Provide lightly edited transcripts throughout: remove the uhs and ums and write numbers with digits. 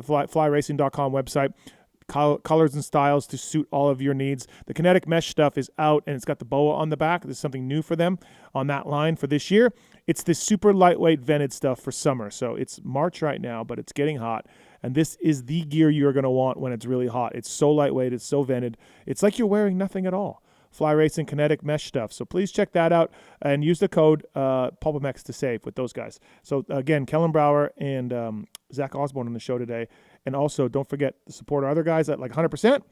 the flyracing.com website. Colors and styles to suit all of your needs. The kinetic mesh stuff is out, and it's got the boa on the back. There's something new for them on that line for this year. It's the super lightweight vented stuff for summer. So it's March right now, but it's getting hot. And this is the gear you're going to want when it's really hot. It's so lightweight. It's so vented. It's like you're wearing nothing at all. Fly Racing kinetic mesh stuff. So please check that out and use the code PulpMX to save with those guys. So again, Kellen Brower and Zach Osborne on the show today. And also don't forget to support our other guys at like 100%.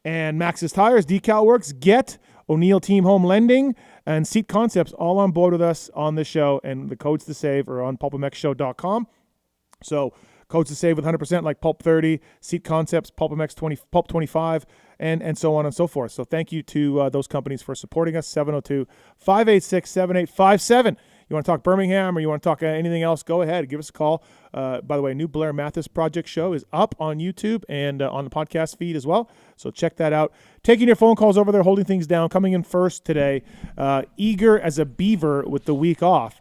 And Max's Tires, Decal Works, Get, O'Neill Team Home Lending, and Seat Concepts all on board with us on the show. And the codes to save are on pulpmxshow.com. So codes to save with 100% like Pulp 30, Seat Concepts, PulpMX 20, Pulp 25, and so on and so forth. So thank you to those companies for supporting us. 702-586-7857. You want to talk Birmingham or you want to talk anything else, go ahead. Give us a call. By the way, new Blair Mathis Project show is up on YouTube and on the podcast feed as well. So check that out. Taking your phone calls over there, holding things down. Coming in first today, eager as a beaver with the week off.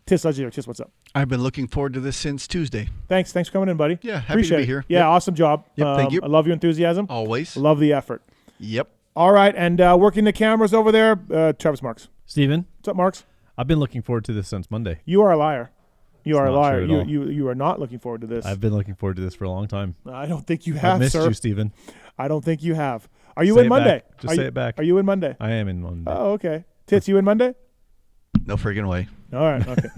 Tis Legendary. Tis, what's up? I've been looking forward to this since Tuesday. Thanks for coming in, buddy. Yeah, happy Appreciate to be here. Yeah, Awesome job. Yep, thank you. I love your enthusiasm. Always. Love the effort. Yep. All right, and working the cameras over there, Travis Marks. Steven. What's up, Marks? I've been looking forward to this since Monday. You are a liar. You are a not liar. true at all. You are not looking forward to this. I've been looking forward to this for a long time. I don't think you have, I've missed sir. you, Steven. I don't think you have. Are you Say in it Monday? back. Just say it back. Are you in Monday? I am in Monday. Oh, okay. Tits, you in Monday? No friggin' way. All right. Okay.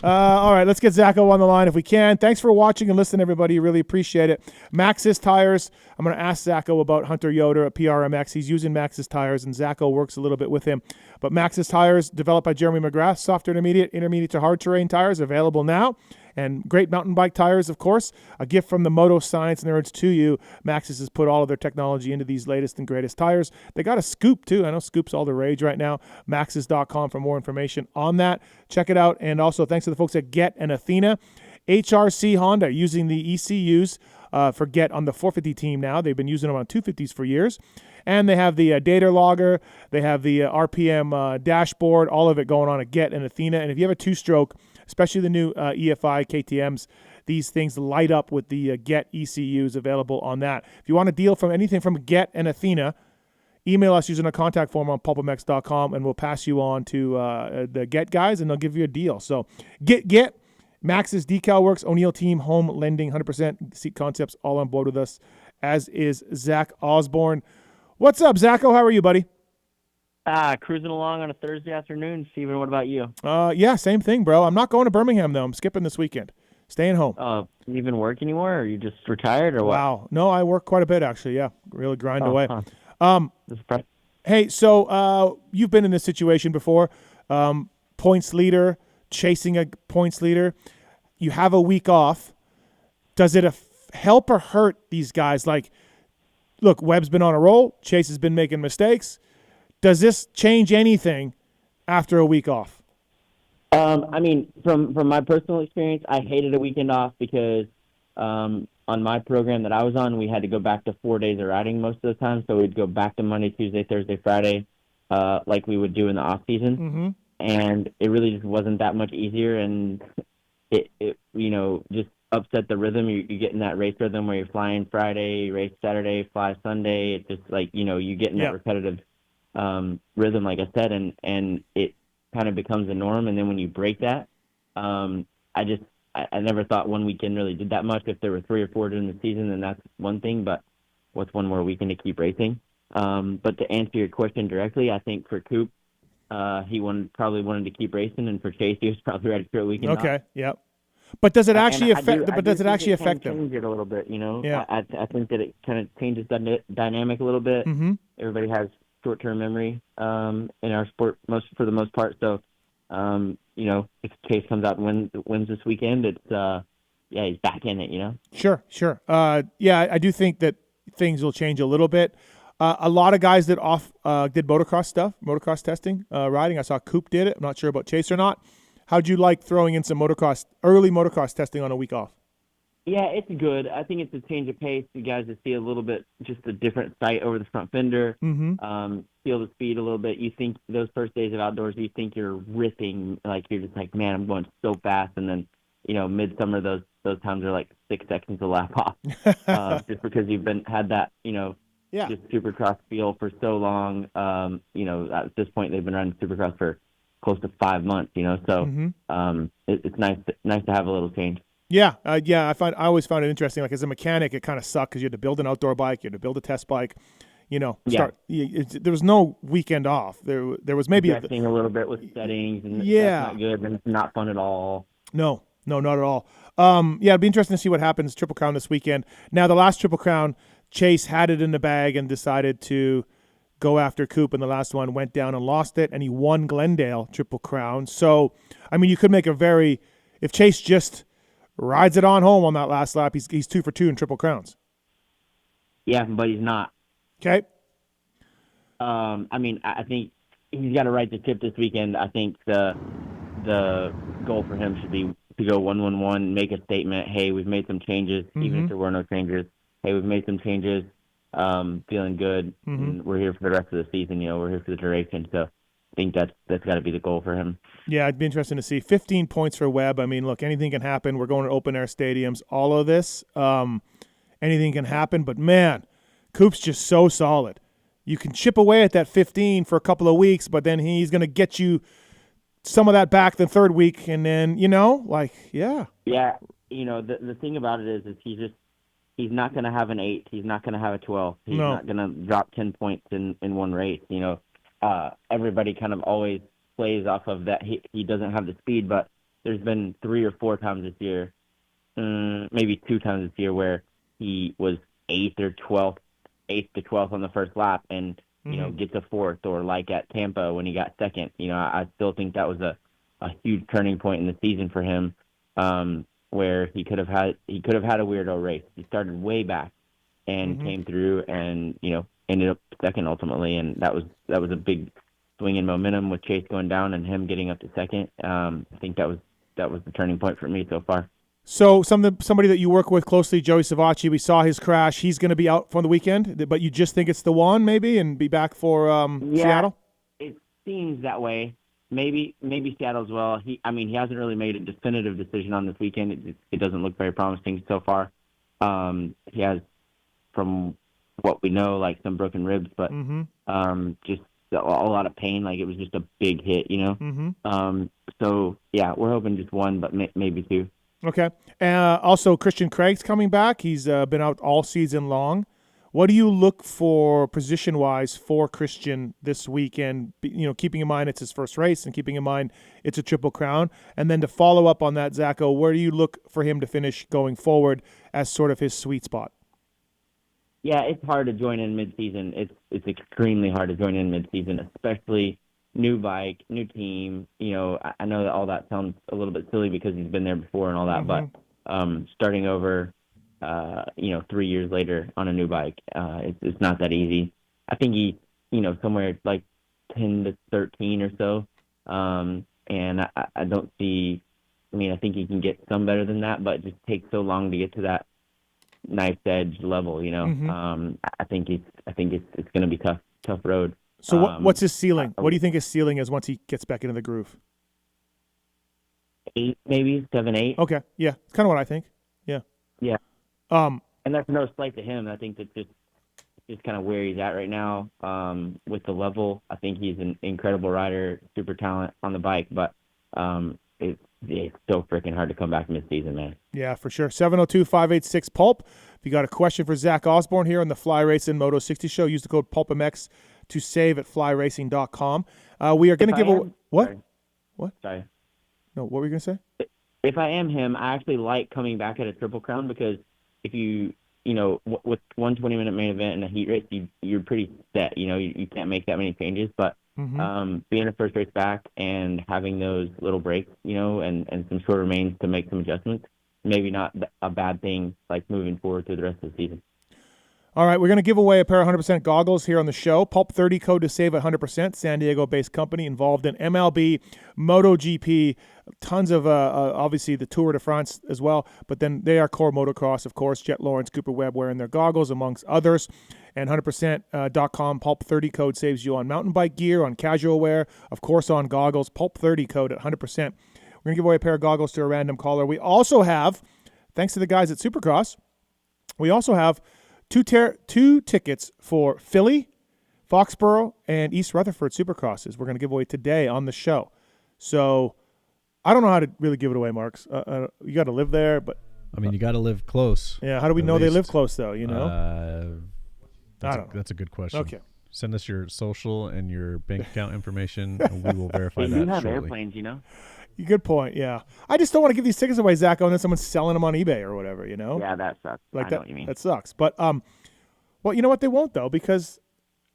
All right. Let's get Zacho on the line if we can. Thanks for watching and listening, everybody. Really appreciate it. Max's Tires. I'm going to ask Zacho about Hunter Yoder at PRMX. He's using Max's Tires, and Zacho works a little bit with him. But Max's Tires, developed by Jeremy McGrath, soft intermediate to hard terrain tires, available now. And great mountain bike tires, of course. A gift from the Moto science nerds to you. Maxxis has put all of their technology into these latest and greatest tires. They got a Scoop, too. I know Scoop's all the rage right now. Maxxis.com for more information on that. Check it out. And also, thanks to the folks at Get and Athena. HRC Honda using the ECUs for Get on the 450 team now. They've been using them on 250s for years. And they have the data logger. They have the RPM dashboard, all of it going on at Get and Athena. And if you have a two-stroke, especially the new EFI KTMs, these things light up with the Get ECUs available on that. If you want a deal from anything from Get and Athena, email us using a contact form on pulpmx.com, and we'll pass you on to the Get guys, and they'll give you a deal. So Get, Max's Decal Works, O'Neill Team Home Lending, 100% Seat Concepts, all on board with us, as is Zach Osborne. What's up, Zacho? How are you, buddy? Cruising along on a Thursday afternoon. Steven, what about you? Yeah, same thing, bro. I'm not going to Birmingham, though. I'm skipping this weekend. Staying home. You even work anymore, or are you just retired, or what? Wow. No, I work quite a bit, actually, yeah. Really grind away. Huh. Hey, so you've been in this situation before. Points leader, chasing a points leader. You have a week off. Does it help or hurt these guys? Like, look, Webb's been on a roll. Chase has been making mistakes. Does this change anything after a week off? I mean, from my personal experience, I hated a weekend off because on my program that I was on, we had to go back to 4 days of riding most of the time. So we'd go back to Monday, Tuesday, Thursday, Friday, like we would do in the off season. Mm-hmm. And it really just wasn't that much easier. And it just upset the rhythm. You get in that race rhythm where you're flying Friday, race Saturday, fly Sunday. It's just like, you get in that repetitive rhythm, like I said, and it kind of becomes a norm. And then when you break that, I never thought one weekend really did that much. If there were 3 or 4 during the season, then that's one thing, but what's one more weekend to keep racing? But to answer your question directly, I think for Coop, he probably wanted to keep racing, and for Chase, he was probably ready for a weekend off. Okay, yep. But does it actually affect? Does it actually affect them? Change it a little bit, Yeah. I think that it kind of changes the dynamic a little bit. Mm-hmm. Everybody has short-term memory in our sport, for the most part. So, if Chase comes out and wins this weekend, it's he's back in it. Sure. I do think that things will change a little bit. A lot of guys that did motocross testing, riding. I saw Coop did it. I'm not sure about Chase or not. How'd you like throwing in some early motocross testing on a week off? Yeah, it's good. I think it's a change of pace. You guys to see a little bit, just a different sight over the front fender, feel the speed a little bit. You think those first days of outdoors, you think you're ripping, like you're just like, man, I'm going so fast. And then midsummer those times are like 6 seconds a lap off, just because you've had that, Yeah. just Supercross feel for so long. At this point they've been running Supercross for close to 5 months, so it's nice to have a little change. Yeah, I always found it interesting. Like as a mechanic, it kind of sucked because you had to build an outdoor bike, you had to build a test bike. There was no weekend off. There was maybe Dressing a little bit with settings, and Yeah. that's not good, and it's not fun at all. No, not at all. It'd be interesting to see what happens Triple Crown this weekend. Now, the last Triple Crown, Chase had it in the bag and decided to go after Coop, and the last one went down and lost it, and he won Glendale Triple Crown. So, I mean, you could make if Chase just rides it on home on that last lap, he's 2 for 2 in Triple Crowns. Yeah, but he's not. Okay. I think he's got to right the ship this weekend. I think the goal for him should be to go 1-1-1, make a statement. Hey, we've made some changes, even if there were no changes. Hey, we've made some changes. Feeling good. And we're here for the rest of the season. We're here for the duration. So I think that's got to be the goal for him. Yeah, it'd be interesting to see. 15 points for Webb. I mean, look, anything can happen. We're going to open air stadiums. All of this, anything can happen. But man, Coop's just so solid. You can chip away at that 15 for a couple of weeks, but then he's going to get you some of that back the third week, and then yeah. Yeah, the thing about it is he's not going to have an 8. He's not going to have a 12. He's not going to drop 10 points in one race. Everybody kind of always plays off of that. He doesn't have the speed, but there's been 3 or 4 times this year, maybe 2 times this year, where he was 8th or 12th on the first lap, and gets a 4th, or like at Tampa when he got 2nd. I still think that was a huge turning point in the season for him, where he could have had a weirdo race. He started way back and came through, and ended up 2nd ultimately, and that was a big swing in momentum with Chase going down and him getting up to 2nd. I think that was the turning point for me so far. So somebody that you work with closely, Joey Savacci, we saw his crash. He's going to be out for the weekend, but you just think it's the one maybe, and be back for Seattle? It seems that way. Maybe Seattle as well. He hasn't really made a definitive decision on this weekend. It doesn't look very promising so far. He has, from what we know, like some broken ribs, but just a lot of pain. Like it was just a big hit, So yeah, we're hoping just one, but maybe 2. Okay. Also, Christian Craig's coming back. He's been out all season long. What do you look for position-wise for Christian this weekend? Keeping in mind it's his first race, and keeping in mind it's a Triple Crown. And then to follow up on that, Zacho, where do you look for him to finish going forward as sort of his sweet spot? Yeah, it's hard to join in mid-season. It's extremely hard to join in mid-season, especially new bike, new team. I know that all that sounds a little bit silly because he's been there before and all that, but starting over, 3 years later on a new bike, it's not that easy. I think he, somewhere like 10 to 13 or so, and I don't see. I think he can get some better than that, but it just takes so long to get to that knife's edge level. I think it's going to be tough road. So what's his ceiling? What do you think his ceiling is once he gets back into the groove? 8, maybe 7, 8. Okay, yeah, it's kind of what I think. Yeah. Yeah. And that's no slight to him. I think that's just kind of where he's at right now with the level. I think he's an incredible rider, super talent on the bike, but it's so freaking hard to come back mid-season, man. Yeah, for sure. 702-586-PULP. If you got a question for Zach Osborne here on the Fly Racing Moto 60 Show, use the code PULPMX to save at flyracing.com. We are going to give a what? Sorry. What? Sorry. No, what were you going to say? If I am him, I actually like coming back at a Triple Crown because if with 120-minute main event and a heat race, you're pretty set. You can't make that many changes. But being a first race back and having those little breaks, and some shorter mains to make some adjustments, maybe not a bad thing, like moving forward through the rest of the season. All right, we're going to give away a pair of 100% goggles here on the show. Pulp 30 code to save 100%. San Diego-based company involved in MLB, MotoGP, tons of, obviously, the Tour de France as well. But then they are core motocross, of course. Jet Lawrence, Cooper Webb wearing their goggles, amongst others. And 100%.com, Pulp 30 code saves you on mountain bike gear, on casual wear, of course on goggles. Pulp 30 code at 100%. We're We're going to give away a pair of goggles to a random caller. We also have, thanks to the guys at Supercross, we also have two tickets for Philly, Foxborough, and East Rutherford Supercrosses. We're going to give away today on the show. So I don't know how to really give it away, Marks. You got to live there, but I mean, you got to live close. yeah. How do we know they live close, though? You know, I don't know. That's a good question. Okay. Send us your social and your bank account information, and we will verify Hey, that you have shortly. airplanes, you know? Good point. Yeah, I just don't want to give these tickets away, Zacho, and then someone's selling them on eBay or whatever. You know, Yeah, that sucks. like I that. know what you mean. That sucks. But well, you know what? They won't though, because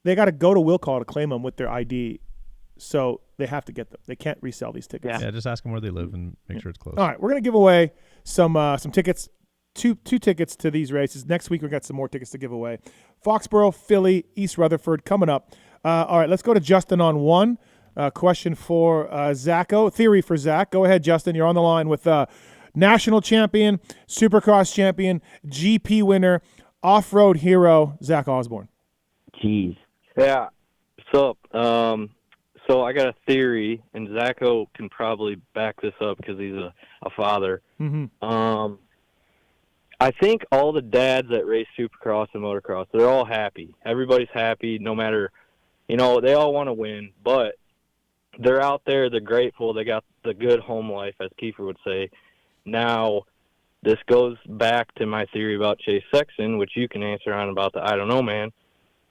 they got to go to will call to claim them with their ID, so they have to get them. They can't resell these tickets. Yeah, just ask them where they live and make sure it's close. All right, we're gonna give away some tickets, two tickets to these races. Next week we got some more tickets to give away. Foxborough, Philly, East Rutherford coming up. All right, let's go to Justin on one. Question for Zacho. Theory for Zach. Go ahead, Justin. You're on the line with national champion, Supercross champion, GP winner, off-road hero, Zach Osborne. Jeez. Yeah. So, so I got a theory, and Zacho can probably back this up because he's a father. Mm-hmm. I think all the dads that race Supercross and motocross, they're all happy. Everybody's happy, no matter, they all want to win, but they're out there, they're grateful, they got the good home life, as Kiefer would say. Now, this goes back to my theory about Chase Sexton, which you can answer on about the I don't know man.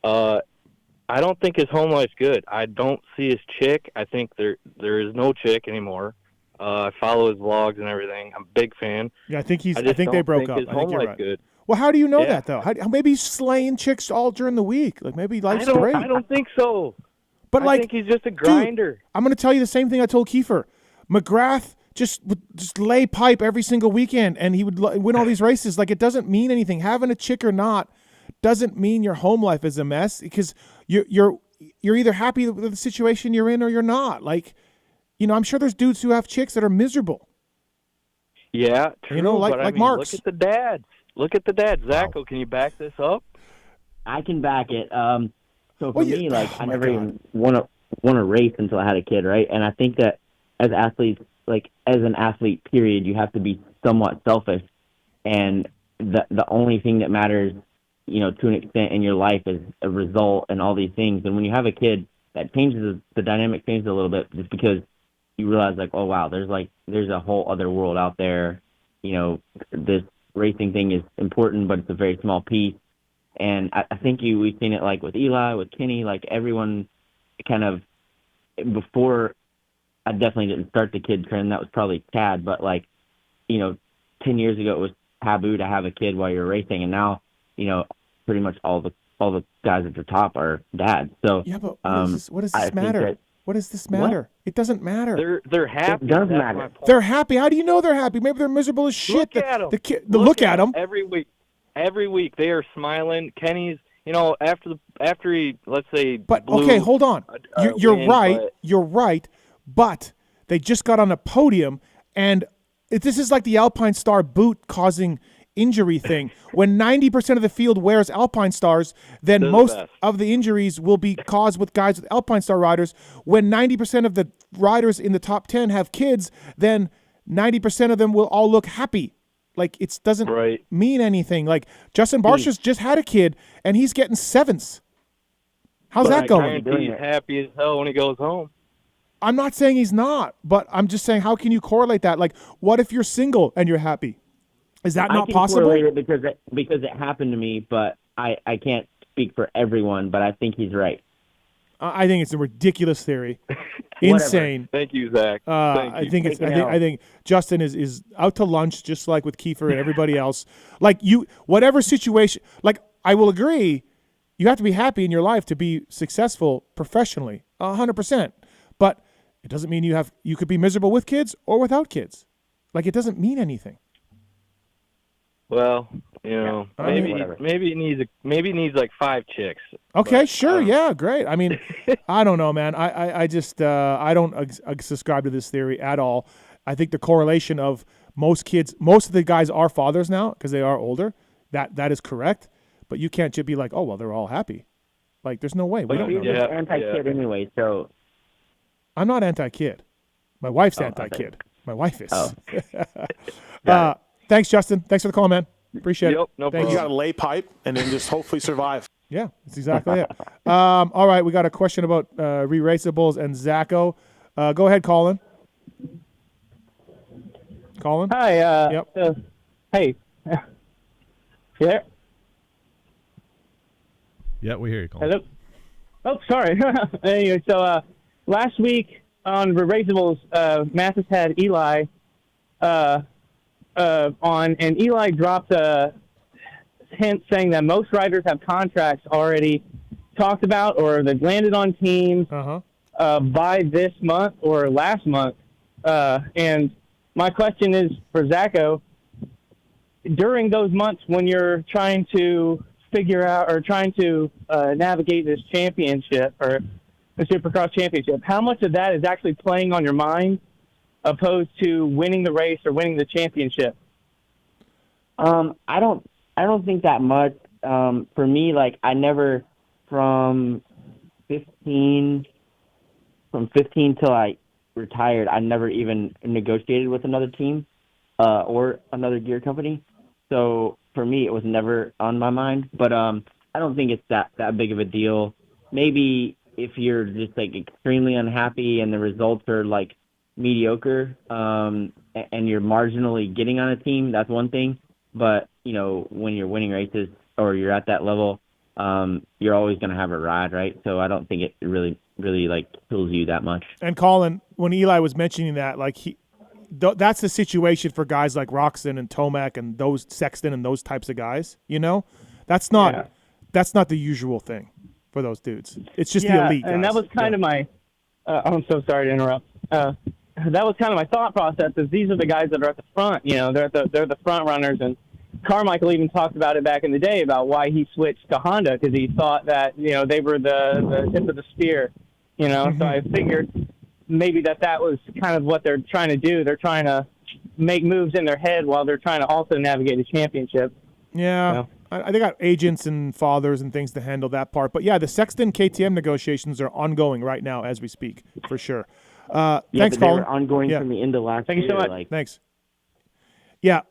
I don't think his home life's good. I don't see his chick. I think there is no chick anymore. I follow his vlogs and everything. I'm a big fan. Yeah, I think I think they broke up. His I think home you're life's right. good. Well, how do you know Yeah. that though? Maybe he's slaying chicks all during the week. Like maybe life's I great. don't think so. But I think he's just a grinder. Dude, I'm going to tell you the same thing I told Kiefer. McGrath would just lay pipe every single weekend, and he would win all these races. Like, it doesn't mean anything. Having a chick or not doesn't mean your home life is a mess, because you're either happy with the situation you're in or you're not. Like, I'm sure there's dudes who have chicks that are miserable. Yeah, true. Like but I mean, Mark's. Look at the dads. Zacho, can you back this up? I can back it. So for Well, me, I my never God. even want to race until I had a kid, right? And I think that as athletes, as an athlete, period, you have to be somewhat selfish. And the only thing that matters, to an extent in your life is a result and all these things. And when you have a kid, that changes the dynamic changes a little bit, just because you realize oh wow, there's a whole other world out there. This racing thing is important, but it's a very small piece. And I think we've seen it with Eli, with Kenny, everyone kind of, before I definitely didn't start the kid trend, that was probably Chad, but 10 years ago it was taboo to have a kid while you're racing, and now, pretty much all the guys at the top are dads. So Yeah, but what does I this think matter? that- What does this matter? It doesn't matter. They're happy. It does That's matter. my point. They're happy. How do you know they're happy? Maybe they're miserable as shit. Look at them. Look at them. every week. Every week they are smiling. Kenny's, after he, let's say, But blew okay, hold on. You're win, right. but- You're right. But they just got on a podium, and this is like the Alpine Star boot causing injury thing. When 90% of the field wears Alpine Stars, then They're the most best. of the injuries will be caused with guys with Alpine Star riders. When 90% of the riders in the top 10 have kids, then 90% of them will all look happy. It doesn't Right. mean anything. Justin Barsha's just had a kid, and he's getting sevenths. How's But that I going? guarantee he's happy as hell when he goes home. I'm not saying he's not, but I'm just saying, how can you correlate that? What if you're single and you're happy? Is that I not can possible? correlate it because it happened to me, but I can't speak for everyone, but I think he's right. I think it's a ridiculous theory. Insane. Thank you, Zach. Thank I you. think it's. Taking out. I think Justin is out to lunch, just like with Kiefer and everybody else. Whatever situation. I will agree, you have to be happy in your life to be successful professionally, 100%. But it doesn't mean you could be miserable with kids or without kids. It doesn't mean anything. Well, I mean, maybe he needs 5 chicks. Okay, But, sure, yeah, great. I mean, I don't know, man. I just I don't subscribe to this theory at all. I think the correlation of most of the guys are fathers now because they are older. That is correct. But you can't just be like, oh well, they're all happy. There's no way. We But don't You're know. just Yeah, anti-kid yeah. anyway, so I'm not anti-kid. My wife's Oh, anti-kid. My wife is. Oh. Thanks, Justin. Thanks for the call, man. Appreciate it. Yep, no Thank problem. You got to lay pipe and then just hopefully survive. Yeah, that's exactly it. All right, we got a question about re-raceables and Zacho. Go ahead, Colin. Colin? Hi. Yep. Hey. You there? Yeah, we hear you, Colin. Hello? Oh, sorry. Anyway, so last week on Rerasables, Mathis had Eli on, and Eli dropped a hint saying that most riders have contracts already talked about or they've landed on teams by this month or last month. And my question is for Zacho, during those months when you're trying to figure out or trying to navigate this championship or the Supercross championship, how much of that is actually playing on your mind opposed to winning the race or winning the championship? I don't think that much. For me, like I never from 15 till I retired, I never even negotiated with another team or another gear company. So for me, it was never on my mind. But I don't think it's that big of a deal. Maybe if you're just like extremely unhappy and the results are like mediocre and you're marginally getting on a team, that's one thing. But you know, when you're winning races or you're at that level, you're always going to have a ride, right? So I don't think it really like kills you that much. And Colin, when Eli was mentioning that, like that's the situation for guys like Roxon and Tomac and those Sexton and those types of guys. You know, that's not the usual thing for those dudes. It's just the elite guys. And that was kind of my. I'm so sorry to interrupt. That was kind of my thought process. Is these are the guys that are at the front. You know, they're the front runners, and Carmichael even talked about it back in the day about why he switched to Honda because he thought that they were the tip of the spear. You know, so I figured maybe that was kind of what they're trying to do. They're trying to make moves in their head while they're trying to also navigate a championship. Yeah. They got agents and fathers and things to handle that part. But, yeah, the Sexton KTM negotiations are ongoing right now as we speak, for sure. Thanks, Colin. Colin. They were ongoing from the end of last year. Thank you so much. Like, Thanks. Yeah.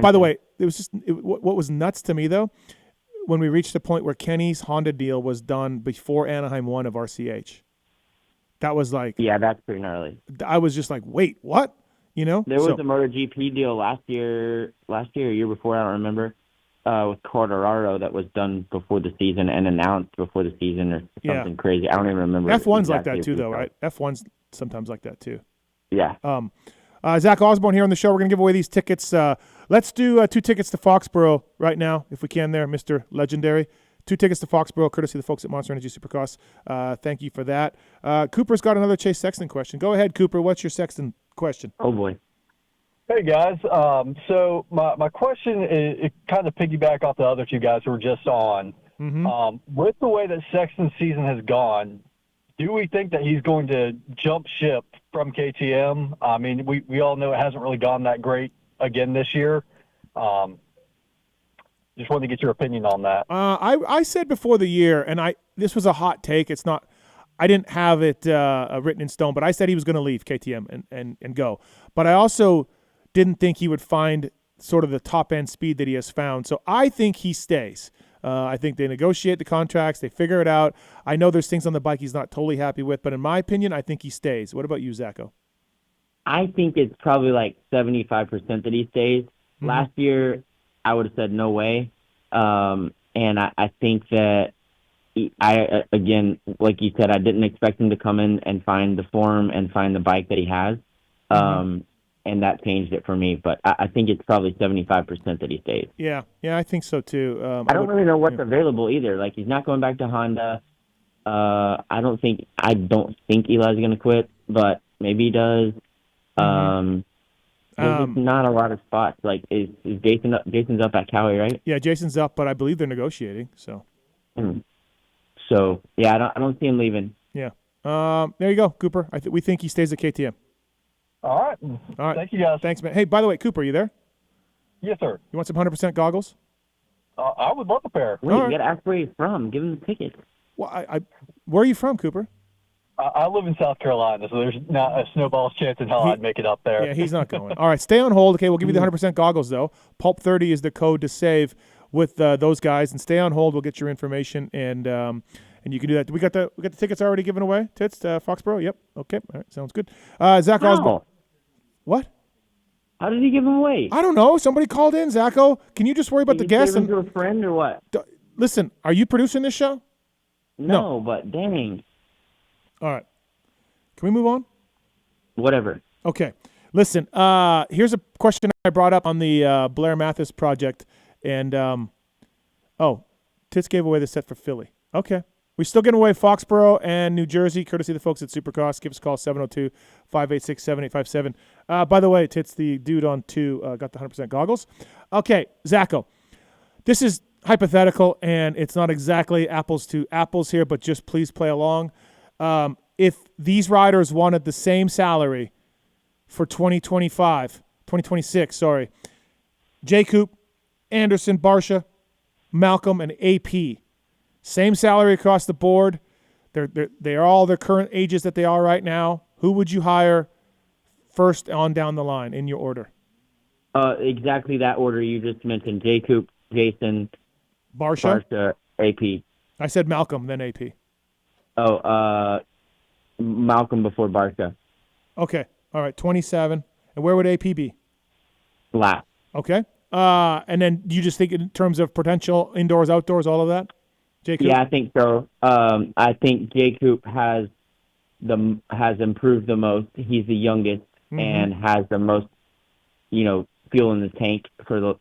By the way, it was just what was nuts to me, though, when we reached the point where Kenny's Honda deal was done before Anaheim 1 of RCH. That was like... Yeah, that's pretty gnarly. I was just like, wait, what? You know? There was a MotoGP deal last year, year before, I don't remember, with Quartararo that was done before the season and announced before the season or something crazy. I don't even remember. F1's like that too, though, right? F1's sometimes like that too. Yeah. Zach Osborne here on the show. We're going to give away these tickets. Let's do 2 tickets to Foxborough right now, if we can there, Mr. Legendary. 2 tickets to Foxborough, courtesy of the folks at Monster Energy Supercross. Thank you for that. Cooper's got another Chase Sexton question. Go ahead, Cooper. What's your Sexton question? Oh, boy. Hey, guys. So my question is it kind of piggyback off the other two guys who were just on. With the way that Sexton's season has gone, do we think that he's going to jump ship from KTM? I mean, we all know it hasn't really gone that great again this year. Just wanted to get your opinion on that. I said before the year, and this was a hot take. It's not. I didn't have it written in stone, but I said he was going to leave KTM and go. But I also didn't think he would find sort of the top end speed that he has found. So I think he stays. I think they negotiate the contracts, they figure it out. I know there's things on the bike he's not totally happy with, but in my opinion, I think he stays. What about you, Zacho? I think it's probably like 75% that he stays. Last year, I would have said no way. And I think that again, like you said, I didn't expect him to come in and find the form and find the bike that he has. And that changed it for me. But I think it's probably 75% that he stays. Yeah, I think so too. I don't really know what's available either. Like he's not going back to Honda. I don't think Eli's going to quit, but maybe he does. There's just not a lot of spots. Like is Jason up? Jason's up at Cowie, right? Yeah, Jason's up, but I believe they're negotiating. So. So yeah, I don't see him leaving. Yeah. There you go, Cooper. We think he stays at KTM. All right. Thank you, guys. Thanks, man. Hey, by the way, Cooper, you there? Yes, sir. You want some 100% goggles? I would love a pair. Wait, you got to ask where he's from. Give him the ticket. Well, where are you from, Cooper? I live in South Carolina, so there's not a snowball's chance in hell I'd make it up there. Yeah, he's not going. All right, stay on hold. Okay, we'll give you the 100% goggles, though. Pulp30 is the code to save with those guys. And stay on hold. We'll get your information, and you can do that. We got the tickets already given away, Tits, Foxborough? Yep. Okay. All right, sounds good. Zach Osborne. What? How did he give them away? I don't know. Somebody called in, Zacho. Can you just worry about the guests? Gave them to a friend or what? Listen, are you producing this show? No, but dang. All right. Can we move on? Whatever. Okay. Listen, here's a question I brought up on the Blair Mathis project. And, Tits gave away the set for Philly. Okay. We're still giving away Foxborough and New Jersey, courtesy of the folks at Supercross. Give us a call, 702-586-7857. By the way, Tits, the dude on 2, got the 100% goggles. Okay, Zacho. This is hypothetical, and it's not exactly apples to apples here, but just please play along. If these riders wanted the same salary for 2026, J. Coop, Anderson, Barsha, Malcolm, and AP. Same salary across the board. They are all their current ages that they are right now. Who would you hire first on down the line in your order? Exactly that order you just mentioned. J. Coop, Jason, Barsha, AP. I said Malcolm, then AP. Malcolm before Barsha. Okay. All right, 27. And where would AP be? Last. Okay. And then you just think in terms of potential indoors, outdoors, all of that? J. Coop? Yeah, I think so. I think J. Coop has improved the most. He's the youngest and has the most, fuel in the tank for the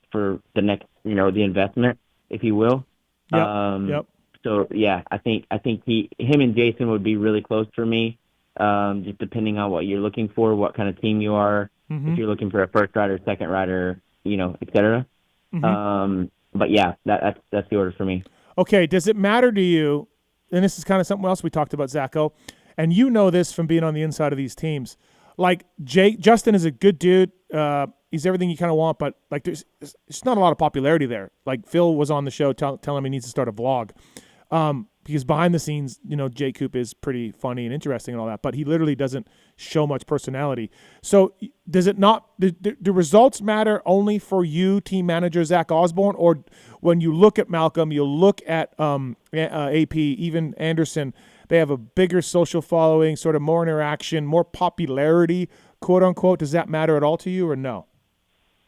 next, the investment, if you will. Yep. So yeah, I think him and Jason would be really close for me. Just depending on what you're looking for, what kind of team you are. If you're looking for a first rider, second rider, et cetera. But yeah, that's the order for me. Okay, does it matter to you, and this is kind of something else we talked about, Zacho, and you know this from being on the inside of these teams. Like, Justin is a good dude. He's everything you kind of want, but like there's not a lot of popularity there. Like, Phil was on the show telling him he needs to start a vlog. Because behind the scenes, J. Coop is pretty funny and interesting and all that, but he literally doesn't show much personality. So does it not, do results matter only for you, team manager Zach Osborne, or when you look at Malcolm, you look at AP, even Anderson, they have a bigger social following, sort of more interaction, more popularity, quote unquote. Does that matter at all to you or no?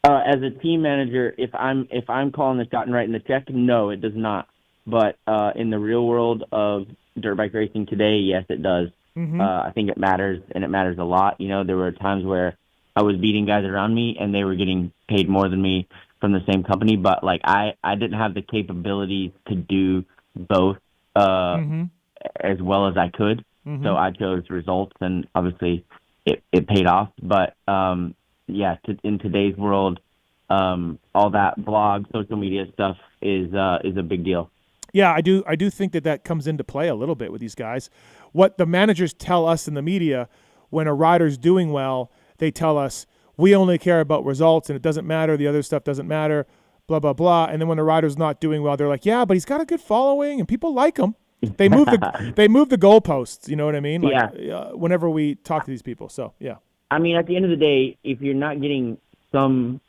As a team manager, if I'm calling the shot and writing the check, no, it does not. But in the real world of dirt bike racing today, yes, it does. I think it matters, and it matters a lot. There were times where I was beating guys around me, and they were getting paid more than me from the same company. But like I didn't have the capabilities to do both as well as I could. So I chose results, and obviously it paid off. But in today's world, all that blog, social media stuff is a big deal. Yeah, I do think that comes into play a little bit with these guys. What the managers tell us in the media when a rider's doing well, they tell us, we only care about results and it doesn't matter, the other stuff doesn't matter, blah, blah, blah. And then when the rider's not doing well, they're like, yeah, but he's got a good following and people like him. They move the goalposts, you know what I mean? Like, whenever we talk to these people. So, yeah. I mean, at the end of the day, if you're not getting some,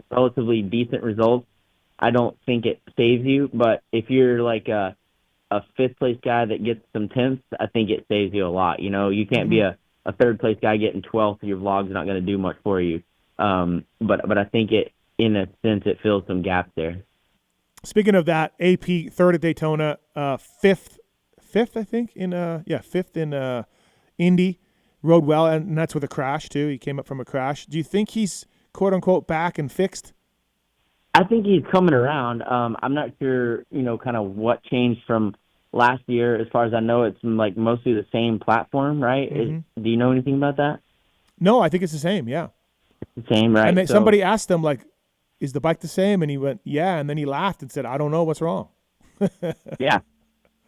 relatively decent results, I don't think it saves you. But if you're like a fifth place guy that gets some tenths, I think it saves you a lot. You can't be a third place guy getting 12th. Your vlog's not going to do much for you. But I think it, in a sense, it fills some gaps there. Speaking of that, AP third at Daytona, fifth I think fifth in Indy, rode well, and that's with a crash too. He came up from a crash. Do you think he's quote unquote back and fixed? I think he's coming around. I'm not sure, kind of what changed from last year. As far as I know, it's like mostly the same platform, right? Do you know anything about that? No, I think it's the same. Yeah, it's the same, right? And somebody asked him, like, "Is the bike the same?" And he went, "Yeah," and then he laughed and said, "I don't know what's wrong." Yeah,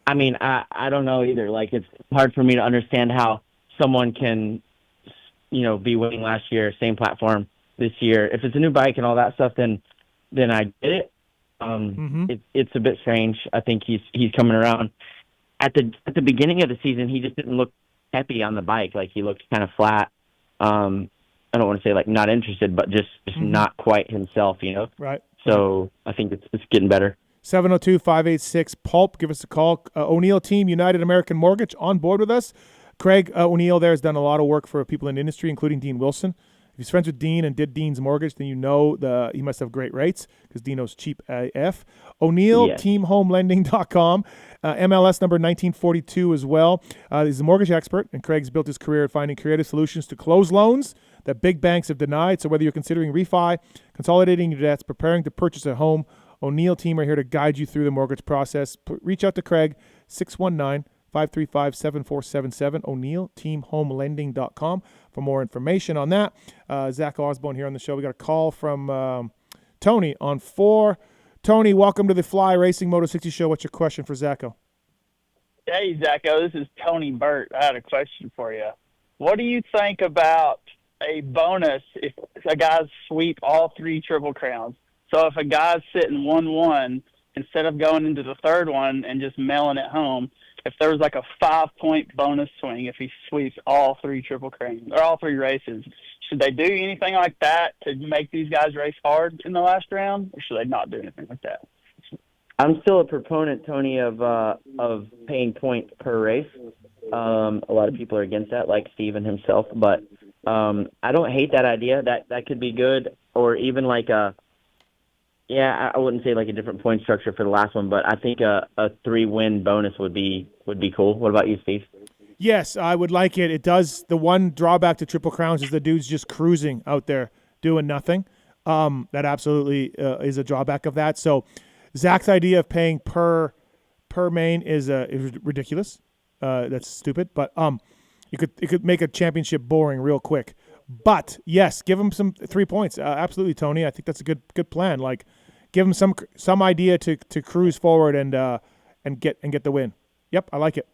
I mean, I don't know either. Like, it's hard for me to understand how someone can, be winning last year, same platform this year. If it's a new bike and all that stuff, then I get it. It's a bit strange. I think he's coming around. at the beginning of the season, he just didn't look peppy on the bike. Like, he looked kind of flat. I don't want to say like not interested, but just not quite himself, you know? Right. So I think it's getting better. 702-586-PULP. Give us a call. O'Neill Team, United American Mortgage, on board with us. Craig O'Neill there has done a lot of work for people in the industry, including Dean Wilson. If he's friends with Dean and did Dean's mortgage, then you know he must have great rates because Dino's cheap AF. O'Neill, Yes. teamhomelending.com. MLS number 1942 as well. He's a mortgage expert, and Craig's built his career at finding creative solutions to close loans that big banks have denied. So whether you're considering refi, consolidating your debts, preparing to purchase a home, O'Neill Team are here to guide you through the mortgage process. Reach out to Craig, 619-535-7477, o'neillteamhomelending.com for more information on that. Zach Osborne here on the show. We got a call from Tony on 4. Tony, welcome to the Fly Racing Moto 60 show. What's your question for Zacho? Hey, Zacho, this is Tony Burt. I had a question for you. What do you think about a bonus if a guy's sweep all 3 Triple Crowns? So if a guy's sitting 1-1, instead of going into the third one and just mailing it home, if there was like a 5-point bonus swing if he sweeps all 3 Triple Crowns or all 3 races, should they do anything like that to make these guys race hard in the last round, or should they not do anything like that? I'm still a proponent, Tony, of paying points per race. A lot of people are against that, like Steven himself, but I don't hate that idea. That could be good, or even like I wouldn't say like a different point structure for the last one, but I think a 3-win bonus would be cool. What about you, Steve? Yes, I would like it. It does. The one drawback to Triple Crowns is the dude's just cruising out there doing nothing. That absolutely is a drawback of that. So Zach's idea of paying per main is ridiculous. That's stupid. But it could make a championship boring real quick. But yes, give him some 3 points. Absolutely, Tony. I think that's a good plan. Like, give him some idea to cruise forward and get the win. Yep, I like it.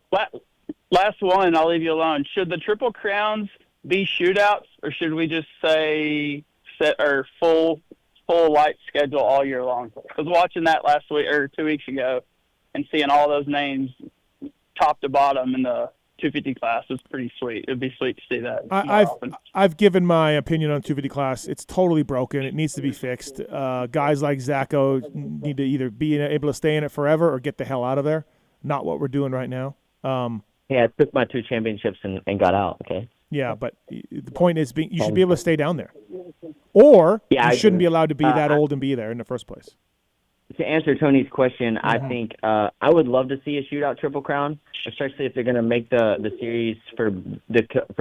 Last one, I'll leave you alone. Should the Triple Crowns be shootouts, or should we just say set or full light schedule all year long? I was watching that last week or 2 weeks ago, and seeing all those names top to bottom in the 250 class was pretty sweet. It'd be sweet to see that. I've given my opinion on 250 class. It's totally broken. It needs to be fixed. Guys like Zacho need to either be able to stay in it forever or get the hell out of there. Not what we're doing right now. Yeah, I took my 2 championships and got out. Okay. Yeah, but the point is, you should be able to stay down there, or you shouldn't be allowed to be that old and be there in the first place. To answer Tony's question, I think I would love to see a shootout Triple Crown, especially if they're going to make the series for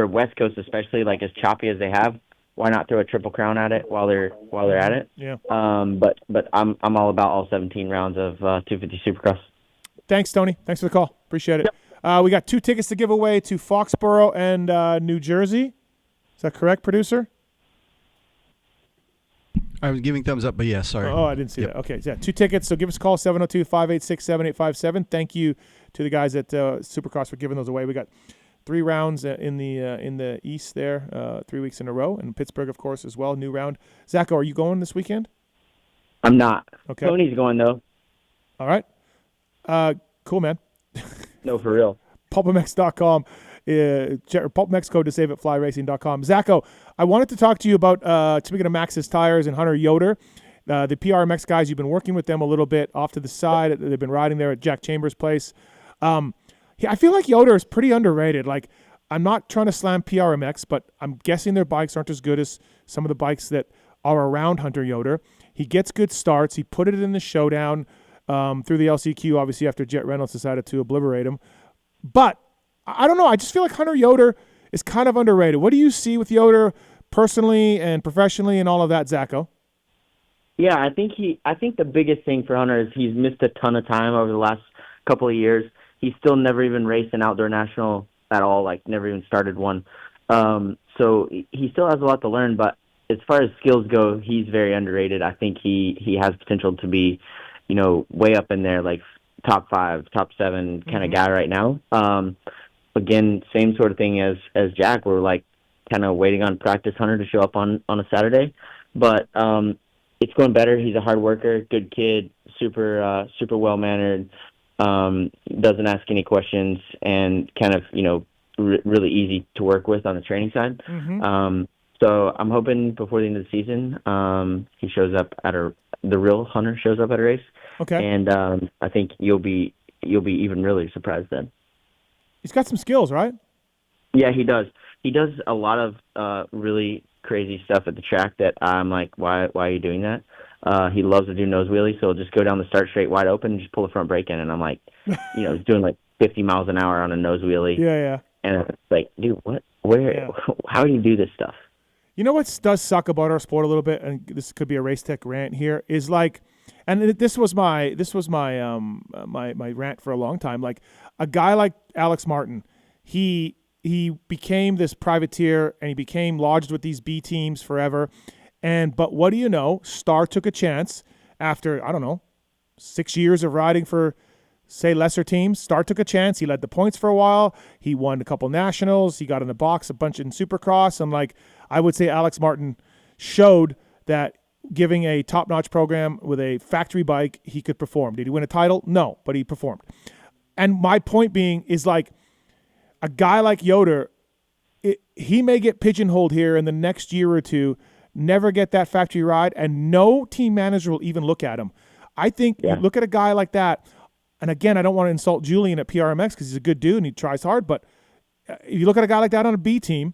West Coast, especially like as choppy as they have. Why not throw a Triple Crown at it while they're at it? Yeah. But I'm all about all 17 rounds of 250 Supercross. Thanks, Tony. Thanks for the call. Appreciate it. Yep. We got 2 tickets to give away to Foxborough and New Jersey. Is that correct, producer? I was giving thumbs up, but yes, sorry. Oh, I didn't see that. Okay, yeah, 2 tickets. So give us a call, 702-586-7857. Thank you to the guys at Supercross for giving those away. We got 3 rounds in the East there, 3 weeks in a row, and Pittsburgh, of course, as well. New round. Zacho, are you going this weekend? I'm not. Okay. Tony's going though. All right. Cool, man. No, for real. PulpMX.com. PulpMX code to save at flyracing.com. Zacho, I wanted to talk to you about, speaking of Max's Tires and Hunter Yoder, the PRMX guys. You've been working with them a little bit off to the side. They've been riding there at Jack Chambers' place. I feel like Yoder is pretty underrated. Like, I'm not trying to slam PRMX, but I'm guessing their bikes aren't as good as some of the bikes that are around Hunter Yoder. He gets good starts. He put it in the showdown through the LCQ, obviously, after Jet Reynolds decided to obliterate him. But I don't know. I just feel like Hunter Yoder is kind of underrated. What do you see with Yoder personally and professionally and all of that, Zacho? Yeah, I think the biggest thing for Hunter is he's missed a ton of time over the last couple of years. He's still never even raced an outdoor national at all, like never even started one. So he still has a lot to learn, but as far as skills go, he's very underrated. I think he has potential to be, way up in there, like top 5, top 7 kind of guy right now. Again, same sort of thing as Jack. We're like kind of waiting on practice Hunter to show up on a Saturday, but it's going better. He's a hard worker, good kid, super well mannered. doesn't ask any questions, and kind of, really easy to work with on the training side. So I'm hoping before the end of the season, he shows up the real Hunter shows up at a race. Okay. And I think you'll be even really surprised then. He's got some skills, right? Yeah, he does. He does a lot of really crazy stuff at the track that I'm like, why are you doing that? He loves to do nose wheelies, so he'll just go down the start straight wide open and just pull the front brake in, and I'm like, he's doing like 50 miles an hour on a nose wheelie. Yeah. And it's like, dude, what? Where? Yeah. How do you do this stuff? You know what does suck about our sport a little bit, and this could be a race tech rant here, is like, and this was my my rant for a long time. Like a guy like Alex Martin, he became this privateer and he became lodged with these B teams forever. But what do you know? Star took a chance after, I don't know, 6 years of riding for, say, lesser teams. Star took a chance. He led the points for a while. He won a couple nationals. He got in the box a bunch in Supercross. And like, I would say Alex Martin showed that giving a top-notch program with a factory bike, he could perform. Did he win a title? No, but he performed. And my point being is like a guy like Yoder, he may get pigeonholed here in the next year or two, never get that factory ride, and no team manager will even look at him. I think you look at a guy like that, and again, I don't want to insult Julian at PRMX because he's a good dude and he tries hard, but if you look at a guy like that on a B team,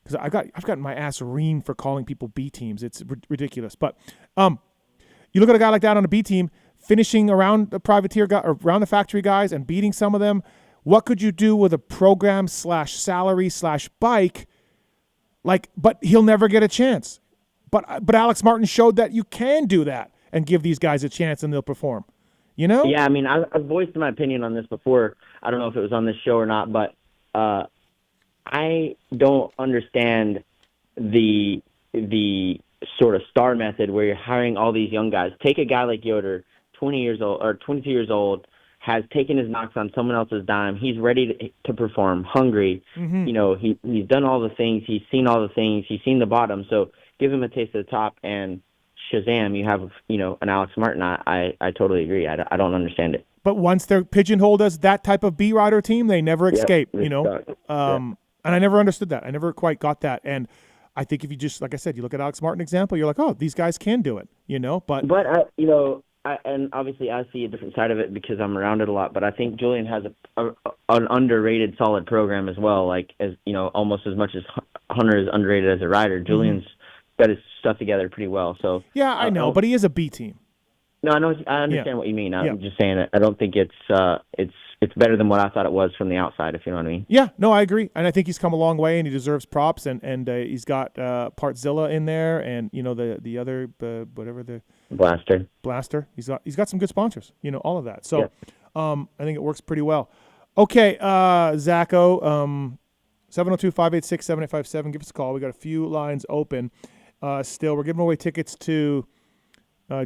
because I've gotten my ass reamed for calling people B teams. It's ridiculous. But you look at a guy like that on a B team, finishing around the privateer guy or around the factory guys and beating some of them. What could you do with a program / salary / bike? Like, but he'll never get a chance. But Alex Martin showed that you can do that and give these guys a chance and they'll perform. You know? Yeah, I mean, I've voiced my opinion on this before. I don't know if it was on this show or not, but I don't understand the sort of star method where you're hiring all these young guys. Take a guy like Yoder, 20 years old or 22 years old, has taken his knocks on someone else's dime. He's ready to perform, hungry. He's done all the things. He's seen all the things. He's seen the bottom. So give him a taste of the top, and shazam, you have an Alex Martin. I totally agree. I don't understand it. But once they're pigeonholed as that type of B rider team, they never escape. And I never understood that. I never quite got that. And I think if you just, like I said, you look at Alex Martin example, you're like, oh, these guys can do it. But and obviously I see a different side of it because I'm around it a lot. But I think Julian has an underrated, solid program as well. Like almost as much as Hunter is underrated as a rider. Julian's got his stuff together pretty well. So yeah, I know, but he is a B team. No, I understand what you mean. I'm just saying it. I don't think it's better than what I thought it was from the outside, if you know what I mean. Yeah, no, I agree. And I think he's come a long way and he deserves props. And he's got Partzilla in there and, the other, whatever the Blaster. He's got some good sponsors, all of that. So I think it works pretty well. Okay, Zacho, 702-586-7857. Give us a call. We got a few lines open. Still, we're giving away tickets to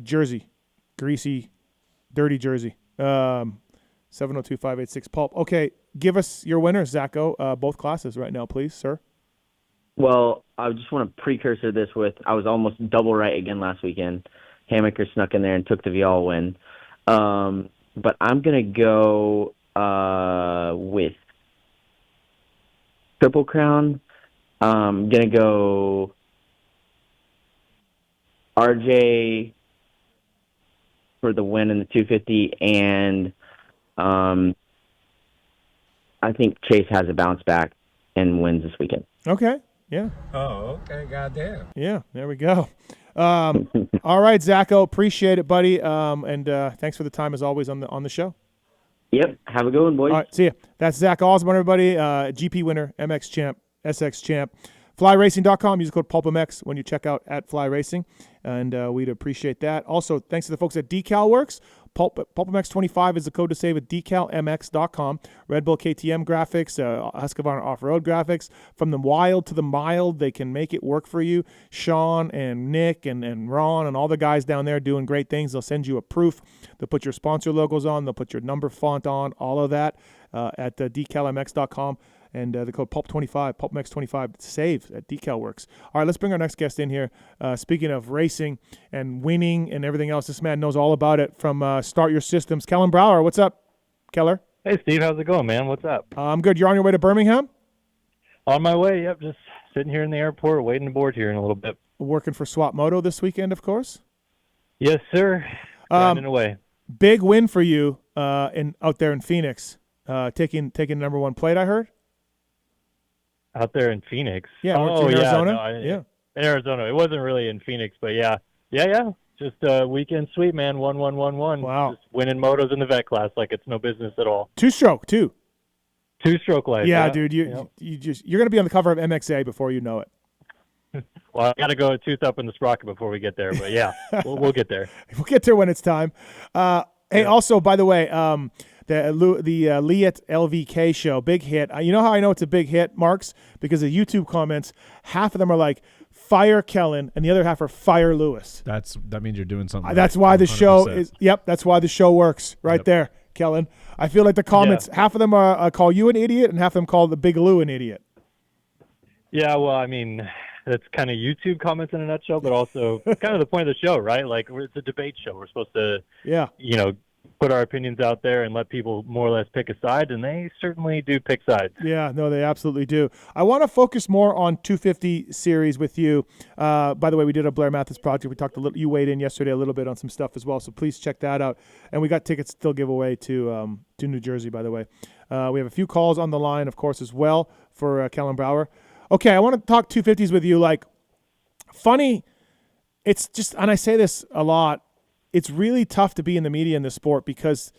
Jersey. Greasy, dirty Jersey. 702-586 Pulp. Okay, give us your winners, Zacho. Both classes right now, please, sir. Well, I just want to precursor this with I was almost double right again last weekend. Hammaker snuck in there and took the Vial win. But I'm going to go with Triple Crown. I'm going to go RJ for the win in the 250, and I think Chase has a bounce back and wins this weekend. Okay. Yeah. Oh, okay. Goddamn. Yeah. There we go. All right, Zacho. Appreciate it, buddy. And thanks for the time as always on the show. Yep. Have a good one, boys. All right. See ya. That's Zach Osborne, everybody. GP winner, MX champ, SX champ. FlyRacing.com. Use the code PulpMX when you check out at Fly Racing, and we'd appreciate that. Also, thanks to the folks at DecalWorks. PulpMX25 is the code to save at DecalMX.com. Red Bull KTM graphics, Husqvarna off-road graphics. From the wild to the mild, they can make it work for you. Sean and Nick and Ron and all the guys down there doing great things. They'll send you a proof. They'll put your sponsor logos on. They'll put your number font on, all of that at DecalMX.com. And the code PULP25, PulpMX25, save at DecalWorks. All right, let's bring our next guest in here. Speaking of racing and winning and everything else, this man knows all about it from Start Your Systems. Kellen Brower, what's up? Keller. Hey, Steve. How's it going, man? What's up? I'm good. You're on your way to Birmingham? On my way. Yep. Just sitting here in the airport waiting to board here in a little bit. Working for Swap Moto this weekend, of course. Yes, sir. Grinding away. Big win for you out there in Phoenix, taking number one plate, I heard. Out there in Phoenix. Yeah, in Arizona. No, in Arizona. It wasn't really in Phoenix, but yeah. Just a weekend sweep, man. 1-1-1-1. Wow. Just winning motos in the vet class like it's no business at all. Two-stroke, too. Two-stroke life. Yeah, dude. You're gonna be on the cover of MXA before you know it. Well, I got to go a tooth up in the sprocket before we get there, but yeah, we'll get there. We'll get there when it's time. Hey, also, by the way, the Liat LVK show, big hit. You know how I know it's a big hit, Marks? Because the YouTube comments, half of them are like, fire Kellen, and the other half are fire Lewis. That means you're doing something. That's why the show is. Yep, that's why the show works right there, Kellen. I feel like the comments, half of them are call you an idiot, and half of them call the Big Lou an idiot. Yeah, well, I mean, that's kind of YouTube comments in a nutshell, but also kind of the point of the show, right? Like, it's a debate show. We're supposed to, put our opinions out there and let people more or less pick a side, and they certainly do pick sides. Yeah, no, they absolutely do. I want to focus more on 250 series with you. By the way, we did a Blair Mathis project. We talked a little. You weighed in yesterday a little bit on some stuff as well, so please check that out. And we got tickets still give away to New Jersey, by the way. We have a few calls on the line, of course, as well for Kellen Brower. Okay, I want to talk 250s with you. Like, funny, it's just, and I say this a lot, it's really tough to be in the media in this sport because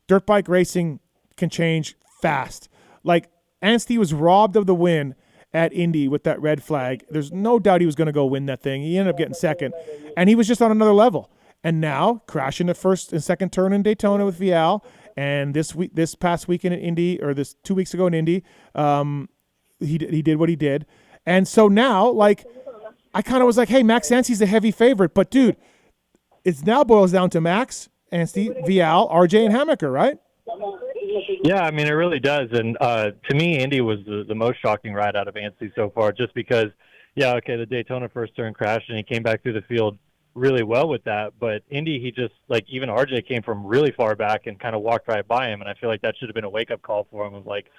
dirt bike racing can change fast. Like, Anstey was robbed of the win at Indy with that red flag. There's no doubt he was going to go win that thing. He ended up getting second, and he was just on another level. And now, crashing the first and second turn in Daytona with Vial, and this past weekend in Indy, or this 2 weeks ago in Indy, he did what he did. And so now, like, I kind of was like, hey, Max Anstey's a heavy favorite. But, dude, it now boils down to Max, Anstey, Vial, RJ, and Hammaker, right? Yeah, I mean, it really does. And to me, Indy was the most shocking ride out of Anstey so far, just because, the Daytona first turn crashed, and he came back through the field really well with that. But Indy, he just, like, even RJ came from really far back and kind of walked right by him. And I feel like that should have been a wake-up call for him of, like,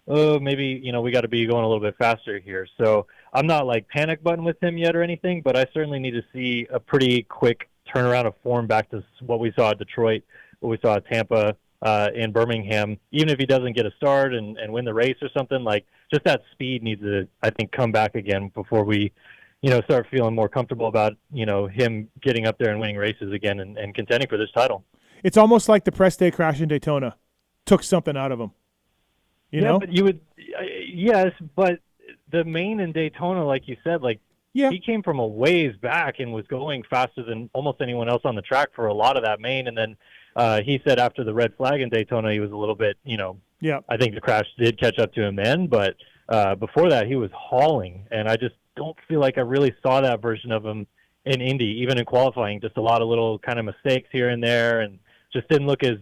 oh, maybe, we got to be going a little bit faster here. So I'm not, like, panic button with him yet or anything, but I certainly need to see a pretty quick turnaround of form back to what we saw at Detroit, what we saw at Tampa, in Birmingham. Even if he doesn't get a start and win the race or something, like, just that speed needs to, I think, come back again before we, start feeling more comfortable about, him getting up there and winning races again and contending for this title. It's almost like the press day crash in Daytona took something out of him. You know? But you would, yes, but the main in Daytona, like you said, like, he came from a ways back and was going faster than almost anyone else on the track for a lot of that main. And then he said after the red flag in Daytona, he was a little bit, I think the crash did catch up to him then. But before that, he was hauling. And I just don't feel like I really saw that version of him in Indy, even in qualifying. Just a lot of little kind of mistakes here and there, and just didn't look as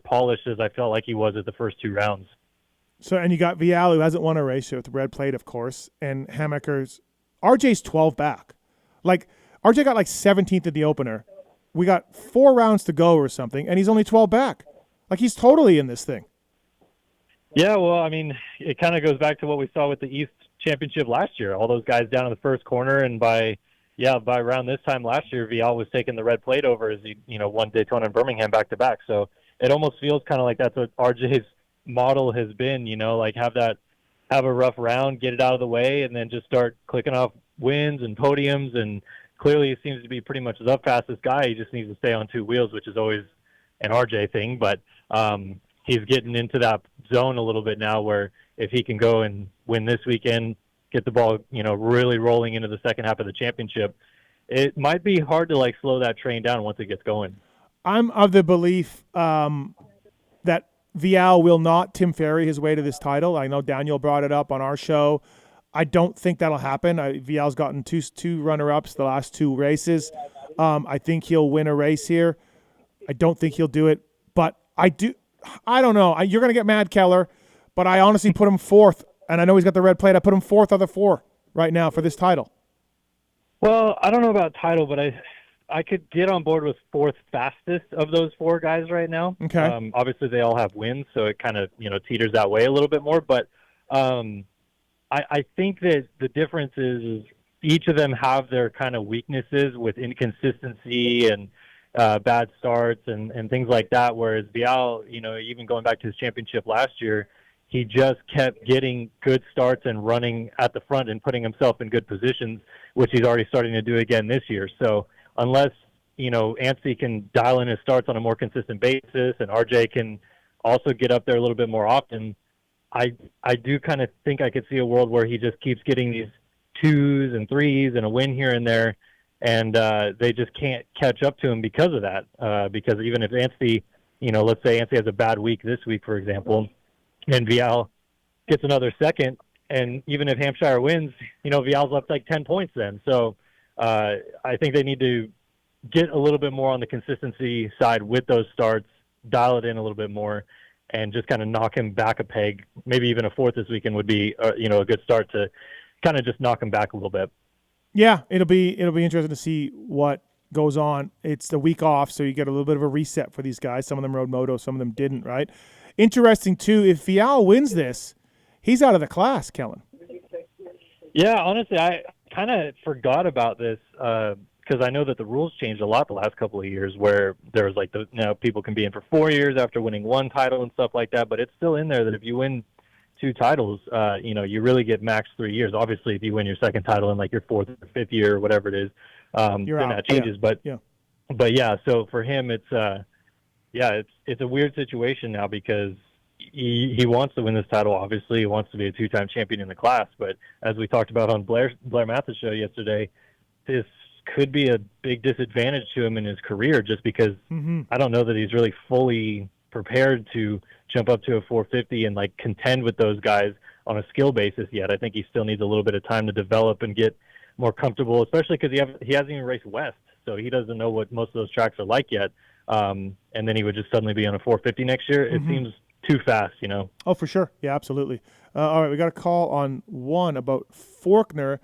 polished as I felt like he was at the first two rounds. So, and you got Vial, who hasn't won a race with the red plate, of course, and Hammaker's. RJ's 12 back. Like, RJ got like 17th at the opener. We got 4 rounds to go or something, and he's only 12 back. Like, he's totally in this thing. Yeah, well, I mean, it kind of goes back to what we saw with the East Championship last year. All those guys down in the first corner, and by around this time last year, Vial was taking the red plate over as he, won Daytona and Birmingham back-to-back. So it almost feels kind of like that's what RJ's model has been, like have a rough round, get it out of the way, and then just start clicking off wins and podiums. And clearly he seems to be pretty much the fastest guy. He just needs to stay on 2 wheels, which is always an RJ thing. But he's getting into that zone a little bit now where if he can go and win this weekend, get the ball, really rolling into the second half of the championship, it might be hard to, like, slow that train down once it gets going. I'm of the belief that Vial will not Tim Ferry his way to this title. I know Daniel brought it up on our show. I don't think that'll happen. Vial's gotten two runner-ups the last 2 races. I think he'll win a race here. I don't think he'll do it, but I don't know. You're going to get mad, Keller, but I honestly put him 4th, and I know he's got the red plate. I put him 4th of the 4 right now for this title. Well, I don't know about title, but I I could get on board with fourth fastest of those four guys right now. Okay. Obviously, they all have wins, so it kind of teeters that way a little bit more. But I think that the difference is each of them have their kind of weaknesses with inconsistency and bad starts and things like that. Whereas Vial, even going back to his championship last year, he just kept getting good starts and running at the front and putting himself in good positions, which he's already starting to do again this year. So unless, Anstey can dial in his starts on a more consistent basis and RJ can also get up there a little bit more often, I do kind of think I could see a world where he just keeps getting these 2s and 3s and a win here and there, and they just can't catch up to him because of that. Because even if Anstey, let's say Anstey has a bad week this week, for example, and Vial gets another second, and even if Hampshire wins, Vial's up like 10 points then. So I think they need to get a little bit more on the consistency side with those starts, dial it in a little bit more, and just kind of knock him back a peg. Maybe even a fourth this weekend would be, a good start to kind of just knock him back a little bit. Yeah, it'll be interesting to see what goes on. It's the week off, so you get a little bit of a reset for these guys. Some of them rode Moto, some of them didn't, right? Interesting, too, if Vial wins this, he's out of the class, Kellen. Yeah, honestly, I kind of forgot about this because I know that the rules changed a lot the last couple of years where there was like people can be in for 4 years after winning one title and stuff like that, but it's still in there that if you win 2 titles, you really get max 3 years. Obviously, if you win your second title in like your 4th or 5th year or whatever it is, then that changes. Yeah. But yeah, so for him, it's a weird situation now because he wants to win this title. Obviously, he wants to be a 2-time champion in the class. But as we talked about on Blair Mathis' show yesterday, this could be a big disadvantage to him in his career just because I don't know that he's really fully prepared to jump up to a 450 and like contend with those guys on a skill basis yet. I think he still needs a little bit of time to develop and get more comfortable, especially because he hasn't even raced West, so he doesn't know what most of those tracks are like yet. And then he would just suddenly be on a 450 next year. It seems too fast, Oh, for sure. Yeah, absolutely. All right, we got a call on one about Forkner.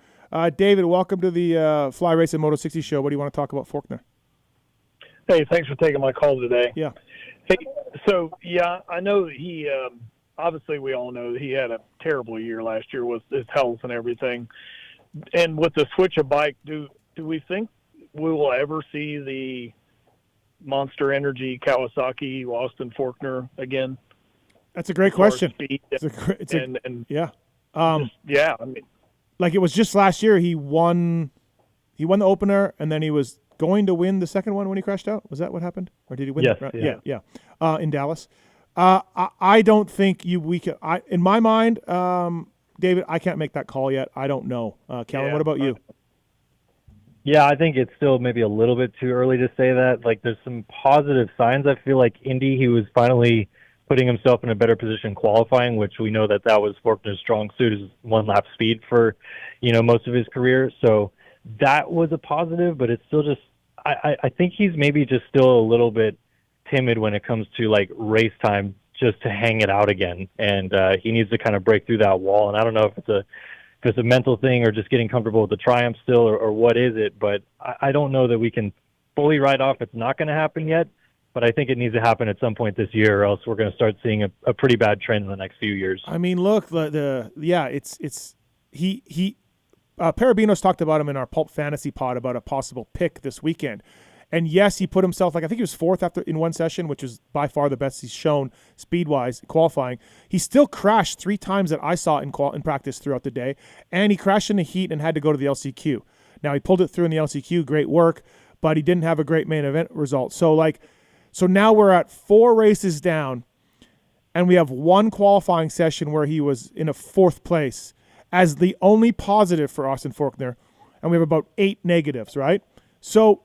David, welcome to the Fly Racing Moto 60 show. What do you want to talk about Forkner? Hey, thanks for taking my call today. Yeah. Hey, so, yeah, I know he obviously we all know that he had a terrible year last year with his health and everything. And with the switch of bike, do we think we will ever see the Monster Energy Kawasaki Austin Forkner again? That's a great question. Yeah. I mean, like it was just last year he won the opener and then he was going to win the second one when he crashed out. Was that what happened? Or did he win? Yes, yeah. In Dallas. I don't think we can. In my mind, David, I can't make that call yet. I don't know. Kellen, what about you? Yeah, I think it's still maybe a little bit too early to say that. Like, there's some positive signs. I feel like Indy, he was finally putting himself in a better position qualifying, which we know that was Forkner's strong suit, is one-lap speed for, most of his career. So that was a positive, but it's still just, I think he's maybe just still a little bit timid when it comes to, like, race time, just to hang it out again. And he needs to kind of break through that wall. And I don't know if it's a mental thing or just getting comfortable with the Triumph still or what is it, but I don't know that we can fully write off it's not going to happen yet, but I think it needs to happen at some point this year or else we're going to start seeing a pretty bad trend in the next few years. I mean, look, he Parabinos talked about him in our Pulp Fantasy pod about a possible pick this weekend. And yes, he put himself, I think he was fourth in one session, which is by far the best he's shown speed-wise qualifying. He still crashed 3 times that I saw in practice throughout the day, and he crashed in the heat and had to go to the LCQ. Now, he pulled it through in the LCQ, great work, but he didn't have a great main event result. So now we're at 4 races down, and we have 1 qualifying session where he was in a 4th place as the only positive for Austin Forkner, and we have about 8 negatives, right? So,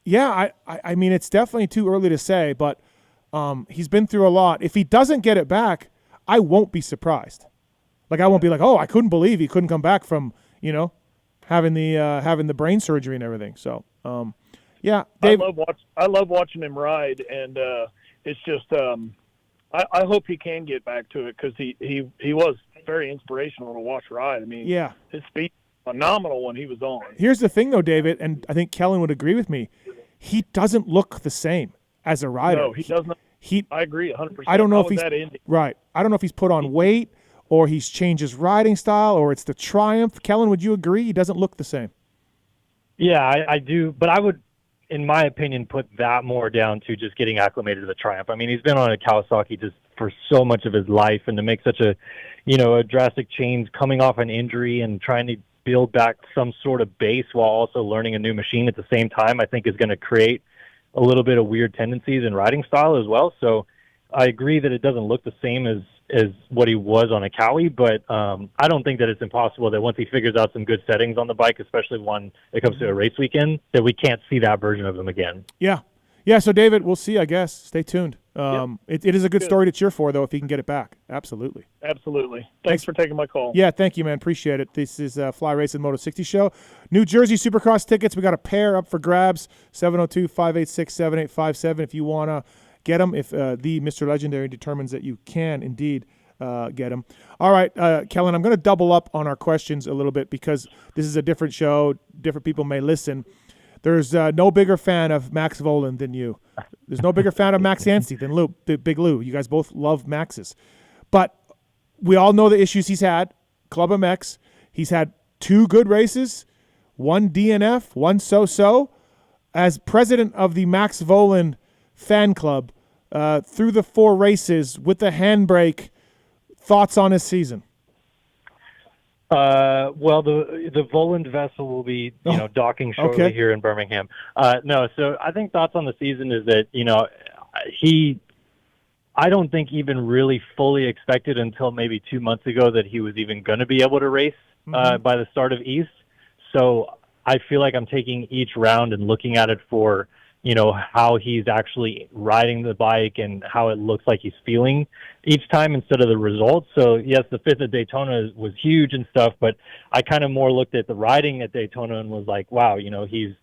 yeah, I mean, it's definitely too early to say, but he's been through a lot. If he doesn't get it back, I won't be surprised. Like, I won't be like, oh, I couldn't believe he couldn't come back from, having the brain surgery and everything. So, yeah. Dave, I love watching him ride, and it's just I hope he can get back to it because he was very inspirational to watch ride. I mean, yeah, his speed phenomenal when he was on. Here's the thing, though, David, and I think Kellen would agree with me. he doesn't look the same as a rider. No, he doesn't. I agree 100%. I don't know if he's he's right. I don't know if he's put on weight or he's changed his riding style or it's the Triumph. Kellen, would you agree? He doesn't look the same. Yeah, I do, but I would, in my opinion, put that more down to just getting acclimated to the Triumph. I mean, he's been on a Kawasaki just for so much of his life, and to make such a drastic change coming off an injury and trying to build back some sort of base while also learning a new machine at the same time, I think is going to create a little bit of weird tendencies in riding style as well. So I agree that it doesn't look the same as what he was on a Cowie, but I don't think that it's impossible that once he figures out some good settings on the bike, especially when it comes to a race weekend, that we can't see that version of him again. Yeah. So David, we'll see, I guess. Stay tuned. It is a good story to cheer for, though, if he can get it back. Absolutely. Thanks for taking my call. Yeah, thank you, man. Appreciate it. This is Fly Racing Moto 60 show. New Jersey Supercross tickets. We got a pair up for grabs, 702-586-7857 if you want to get them, if the Mr. Legendary determines that you can indeed get them. All right, Kellen, I'm going to double up on our questions a little bit because this is a different show. Different people may listen. There's no bigger fan of Max Volan than you. There's no bigger fan of Max Yancey than Lou, Big Lou. You guys both love Max's. But we all know the issues he's had. Club MX, he's had 2 good races, 1 DNF, 1 so-so. As president of the Max Volan fan club, through the 4 races with the handbrake, thoughts on his season? Well, the Voland vessel will be, docking shortly here in Birmingham. So I think thoughts on the season is that, I don't think even really fully expected until maybe 2 months ago that he was even going to be able to race by the start of East. So I feel like I'm taking each round and looking at it for, how he's actually riding the bike and how it looks like he's feeling each time instead of the results. So, yes, the 5th at Daytona was huge and stuff, but I kind of more looked at the riding at Daytona and was like, wow, he's,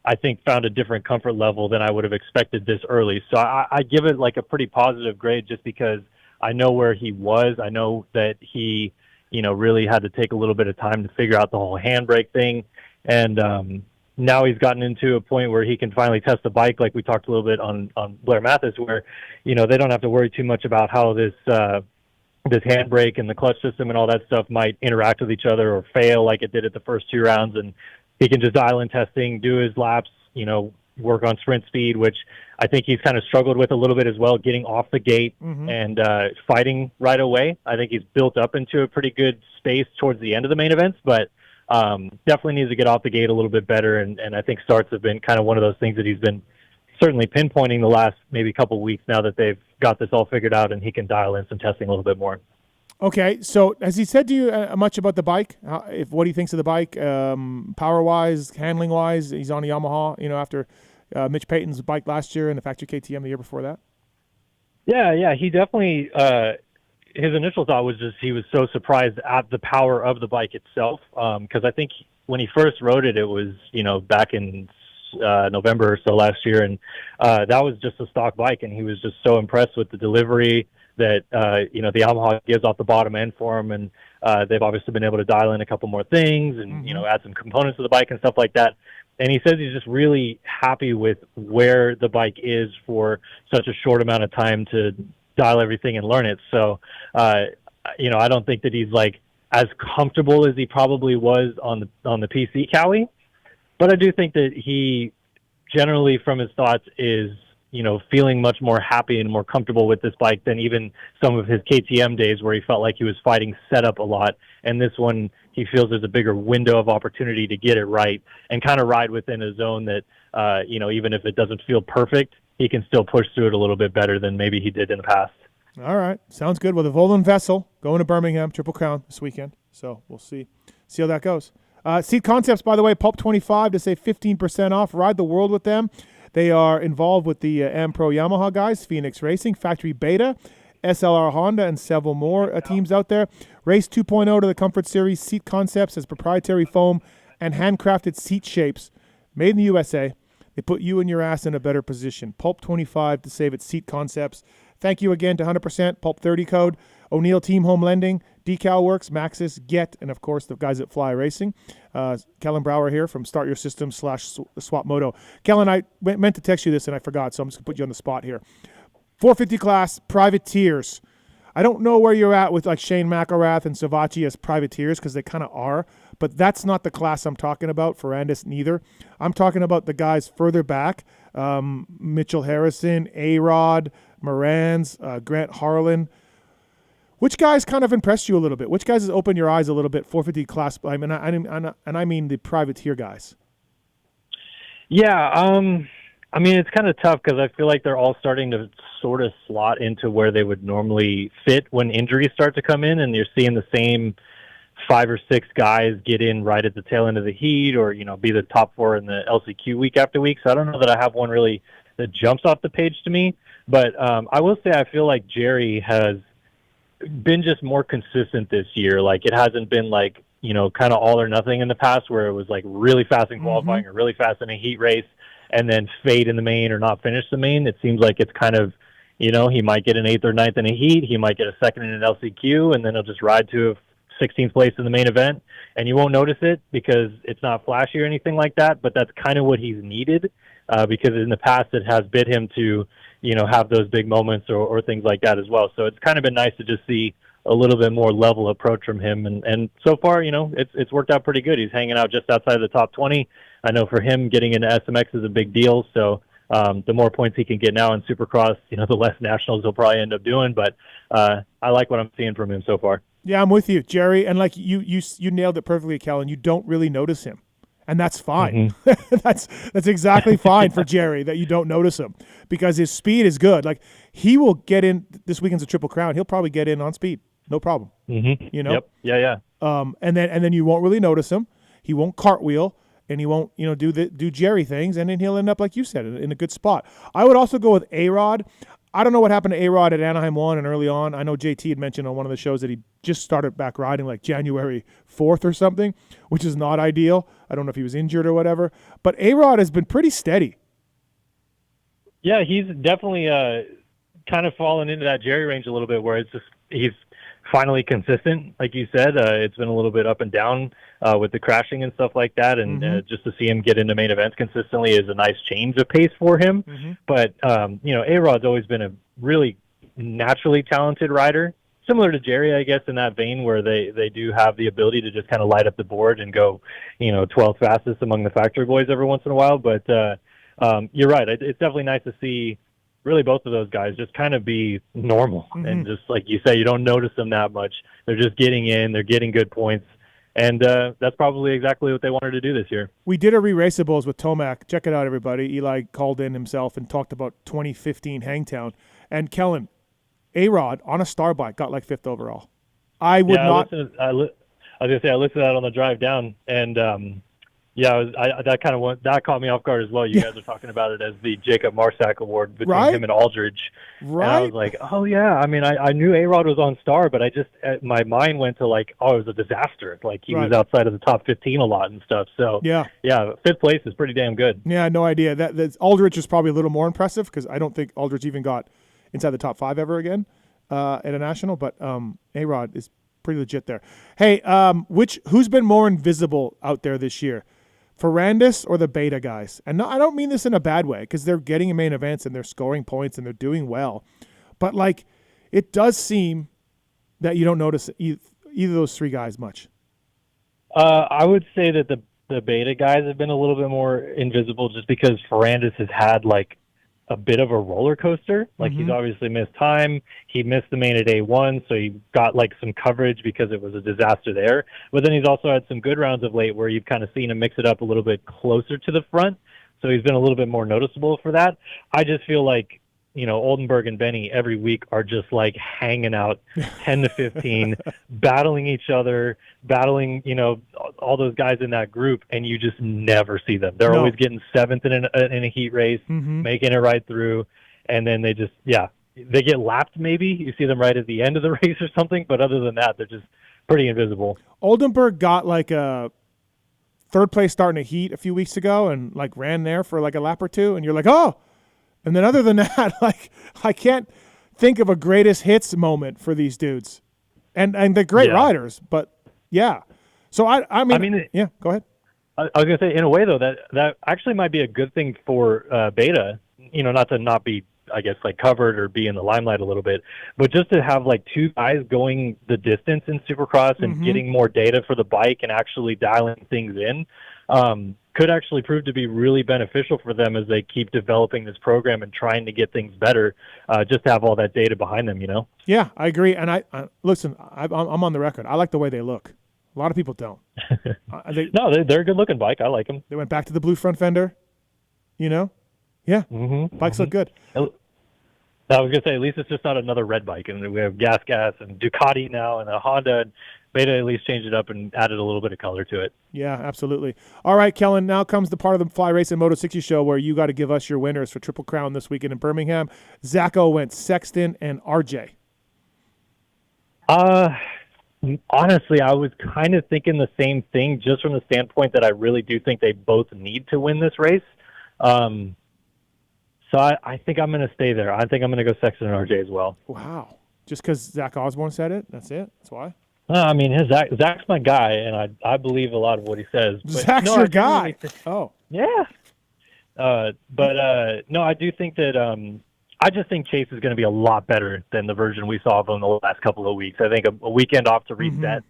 I think, found a different comfort level than I would have expected this early. So I give it like a pretty positive grade just because I know where he was. I know that he, really had to take a little bit of time to figure out the whole handbrake thing. And, now he's gotten into a point where he can finally test the bike, like we talked a little bit on Blair Mathis, where, they don't have to worry too much about how this handbrake and the clutch system and all that stuff might interact with each other or fail like it did at the first 2 rounds. And he can just dial in testing, do his laps, work on sprint speed, which I think he's kind of struggled with a little bit as well, getting off the gate and fighting right away. I think he's built up into a pretty good space towards the end of the main events, but definitely needs to get off the gate a little bit better, and I think starts have been kind of one of those things that he's been certainly pinpointing the last maybe couple weeks now that they've got this all figured out and he can dial in some testing a little bit more. Okay, so has he said to you much about the bike? What he thinks of the bike, power-wise, handling-wise? He's on a Yamaha, after Mitch Payton's bike last year and the factory KTM the year before that? Yeah, he definitely his initial thought was just he was so surprised at the power of the bike itself, because I think when he first rode it, it was, back in November or so last year, and that was just a stock bike, and he was just so impressed with the delivery that, the Yamaha gives off the bottom end for him, and they've obviously been able to dial in a couple more things and, add some components to the bike and stuff like that. And he says he's just really happy with where the bike is for such a short amount of time to dial everything and learn it. So, I don't think that he's like as comfortable as he probably was on the PC Cowie, but I do think that he generally from his thoughts is, feeling much more happy and more comfortable with this bike than even some of his KTM days where he felt like he was fighting setup a lot. And this one, he feels there's a bigger window of opportunity to get it right and kind of ride within a zone that, even if it doesn't feel perfect, he can still push through it a little bit better than maybe he did in the past. All right. Sounds good. Well, the Volan Vessel going to Birmingham, Triple Crown this weekend. So we'll see how that goes. Seat Concepts, by the way, Pulp 25 to save 15% off. Ride the world with them. They are involved with the Ampro Yamaha guys, Phoenix Racing, Factory Beta, SLR Honda, and several more teams out there. Race 2.0 to the Comfort Series. Seat Concepts has proprietary foam and handcrafted seat shapes made in the USA. They put you and your ass in a better position. Pulp 25 to save at Seat Concepts. Thank you again to 100% Pulp 30 code. O'Neill Team Home Lending, Decal Works, Maxis, Get, and of course the guys at Fly Racing. Kellen Brower here from Start Your System /Swap Moto. Kellen, I meant to text you this and I forgot, so I'm just going to put you on the spot here. 450 class, privateers. I don't know where you're at with like Shane McElrath and Savachi as privateers because they kind of are, but that's not the class I'm talking about, Ferrandis neither. I'm talking about the guys further back, Mitchell Harrison, A-Rod, Morans, Grant Harlan. Which guys kind of impressed you a little bit? Which guys has opened your eyes a little bit, 450 class? I mean the privateer guys. Yeah, I mean, it's kind of tough because I feel like they're all starting to sort of slot into where they would normally fit when injuries start to come in, and you're seeing the same 5 or 6 guys get in right at the tail end of the heat or, be the top 4 in the LCQ week after week. So I don't know that I have one really that jumps off the page to me. But I will say I feel like Jerry has been just more consistent this year. Like, it hasn't been like, kind of all or nothing in the past where it was like really fast in qualifying or really fast in a heat race and then fade in the main or not finish the main. It seems like it's kind of, he might get an 8th or 9th in a heat. He might get a 2nd in an LCQ, and then he'll just ride to a 16th place in the main event. And you won't notice it because it's not flashy or anything like that, but that's kind of what he's needed because in the past it has bid him to, have those big moments or things like that as well. So it's kind of been nice to just see a little bit more level approach from him. And so far, it's worked out pretty good. He's hanging out just outside the top 20. I know for him, getting into SMX is a big deal. So the more points he can get now in Supercross, the less nationals he'll probably end up doing. But I like what I'm seeing from him so far. Yeah, I'm with you, Jerry. And like you nailed it perfectly, Kellen. You don't really notice him, and that's fine. Mm-hmm. that's exactly fine for Jerry that you don't notice him because his speed is good. Like he will get in. This weekend's a Triple Crown. He'll probably get in on speed, no problem. Mm-hmm. Yep. Yeah. And then you won't really notice him. He won't cartwheel. And he won't, do Jerry things, and then he'll end up, like you said, in a good spot. I would also go with A-Rod. I don't know what happened to A-Rod at Anaheim 1 and early on. I know JT had mentioned on one of the shows that he just started back riding like January 4th or something, which is not ideal. I don't know if he was injured or whatever. But A-Rod has been pretty steady. Yeah, he's definitely kind of fallen into that Jerry range a little bit where it's just he's finally consistent, like you said. It's been a little bit up and down with the crashing and stuff like that, and just to see him get into main events consistently is a nice change of pace for him. But A-Rod's always been a really naturally talented rider, similar to Jerry, I guess, in that vein where they do have the ability to just kind of light up the board and go 12th fastest among the factory boys every once in a while. But you're right, it's definitely nice to see really both of those guys just kind of be normal. And just like you say, you don't notice them that much. They're just getting in, they're getting good points. And that's probably exactly what they wanted to do this year. We did a re-raceables with Tomac. Check it out, everybody. Eli called in himself and talked about 2015 Hangtown. And Kellen, A-Rod on a star bike got like 5th overall. I was going to say, I listened to that on the drive down. And that caught me off guard as well. You guys are talking about it as the Jacob Marsack Award between him and Aldridge. Right. And I was like, oh, yeah. I mean, I knew A-Rod was on star, but I just my mind went to like, oh, it was a disaster. Like he was outside of the top 15 a lot and stuff. So, yeah, 5th place is pretty damn good. Yeah, no idea. That Aldridge was probably a little more impressive because I don't think Aldridge even got inside the top 5 ever again at a national. But A-Rod is pretty legit there. Hey, who's been more invisible out there this year? Ferrandis or the Beta guys? And no, I don't mean this in a bad way because they're getting in main events and they're scoring points and they're doing well. But, like, it does seem that you don't notice either of those 3 guys much. I would say that the Beta guys have been a little bit more invisible just because Ferrandis has had, like, a bit of a roller coaster. Like he's obviously missed time. He missed the main at A1, so he got like some coverage because it was a disaster there. But then he's also had some good rounds of late where you've kind of seen him mix it up a little bit closer to the front. So he's been a little bit more noticeable for that. I just feel like, Oldenburg and Benny every week are just like hanging out 10 to 15, battling each other, battling, all those guys in that group, and you just never see them. They're always getting 7th in a heat race, making it right through, and then they just, they get lapped maybe. You see them right at the end of the race or something, but other than that, they're just pretty invisible. Oldenburg got like a 3rd place start in a heat a few weeks ago and like ran there for like a lap or 2, and you're like, oh! And then other than that, like I can't think of a greatest hits moment for these dudes. and they're great Yeah. riders. But yeah, so I mean, yeah. Go ahead. I was going to say, in a way, though, that actually might be a good thing for Beta, not to not be, I guess, like covered or be in the limelight a little bit, but just to have like two guys going the distance in Supercross and getting more data for the bike and actually dialing things in could actually prove to be really beneficial for them as they keep developing this program and trying to get things better, just to have all that data behind them, Yeah, I agree. And I listen, I'm on the record. I like the way they look. A lot of people don't. No, they're a good-looking bike. I like them. They went back to the blue front fender, Yeah. Bikes look good. I was going to say, at least it's just not another red bike. And we have Gas and Ducati now and a Honda. And Beta at least changed it up and added a little bit of color to it. Yeah, absolutely. All right, Kellen, now comes the part of the Fly Racing Moto 60 show where you got to give us your winners for Triple Crown this weekend in Birmingham. Zacho went Sexton and RJ. Honestly, I was kind of thinking the same thing, just from the standpoint that I really do think they both need to win this race. So I think I'm going to stay there. I think I'm going to go Sexton and RJ as well. Wow. Just because Zach Osborne said it? That's it? That's why? I mean, Zach's my guy, and I believe a lot of what he says. But Zach's your guy. Yeah. No, I do think that I just think Chase is going to be a lot better than the version we saw of him the last couple of weeks. I think a weekend off to reset.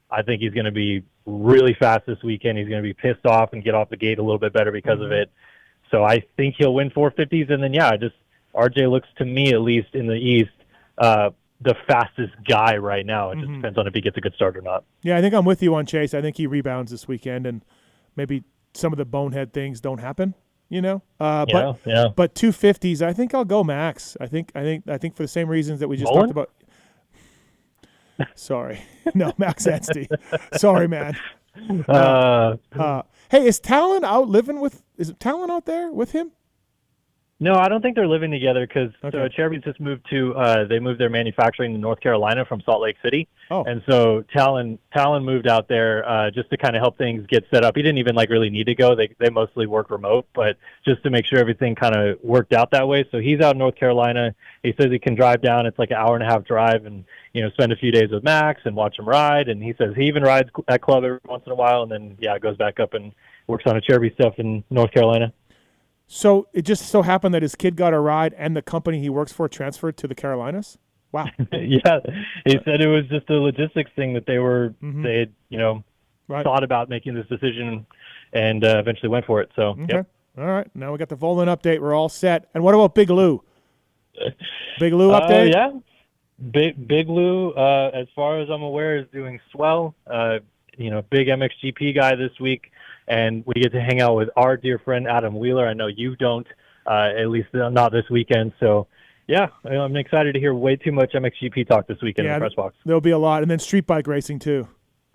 I think he's going to be really fast this weekend. He's going to be pissed off and get off the gate a little bit better because of it. So I think he'll win 450s. And then, RJ looks to me, at least in the East, the fastest guy right now. It just depends on if he gets a good start or not. Yeah, I think I'm with you on Chase. I think he rebounds this weekend, and maybe some of the bonehead things don't happen. But 250s, I think I'll go Max. I think for the same reasons that we just talked about. Sorry, no, Max Anstey. Sorry, man. Hey, is Talon out living with? Is Talon out there with him? No, I don't think they're living together because Cherubies just moved to. They moved their manufacturing to North Carolina from Salt Lake City, and so Talon moved out there just to kind of help things get set up. He didn't even really need to go. They mostly work remote, but just to make sure everything kind of worked out that way. So he's out in North Carolina. He says he can drive down. It's like an 1.5-hour drive, and spend a few days with Max and watch him ride. And he says he even rides at club every once in a while, and then goes back up and works on a Cherokee stuff in North Carolina. So it just so happened that his kid got a ride and the company he works for transferred to the Carolinas? Wow. Yeah. He said it was just a logistics thing that they had, thought about making this decision and eventually went for it. So, All right. Now we got the Volan update. We're all set. And what about Big Lou? Big Lou update? Yeah. Big Lou, as far as I'm aware, is doing swell. Big MXGP guy this week. And we get to hang out with our dear friend Adam Wheeler. I know you don't, at least not this weekend. So, I'm excited to hear way too much MXGP talk this weekend in the press box. There'll be a lot. And then street bike racing, too.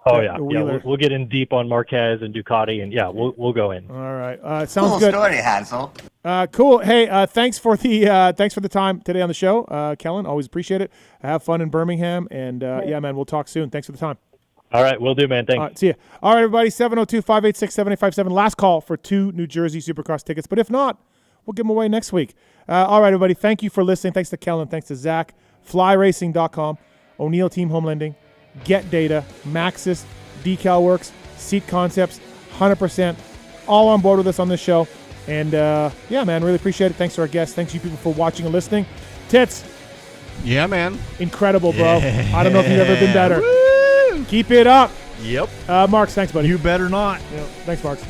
Oh, yeah. We'll get in deep on Marquez and Ducati, and, we'll go in. All right. Sounds good. Cool story, Hansel. Cool. Hey, thanks for the time today on the show, Kellen. Always appreciate it. Have fun in Birmingham. And, man, we'll talk soon. Thanks for the time. All right, will do, man. Thanks. All right, see ya. All right, everybody, 702-586-7857. Last call for 2 New Jersey Supercross tickets. But if not, we'll give them away next week. All right, everybody, thank you for listening. Thanks to Kellen. Thanks to Zach. FlyRacing.com, O'Neill Team Home Lending, Get Data, Maxis, Decal Works, Seat Concepts, 100%. All on board with us on this show. And, man, really appreciate it. Thanks to our guests. Thanks you people for watching and listening. Tits. Yeah, man. Incredible, bro. Yeah. I don't know if you've ever been better. Woo! Keep it up. Yep. Marks, thanks, buddy. You better not. Yeah, thanks, Marks.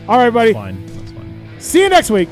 All right, everybody. That's fine. See you next week.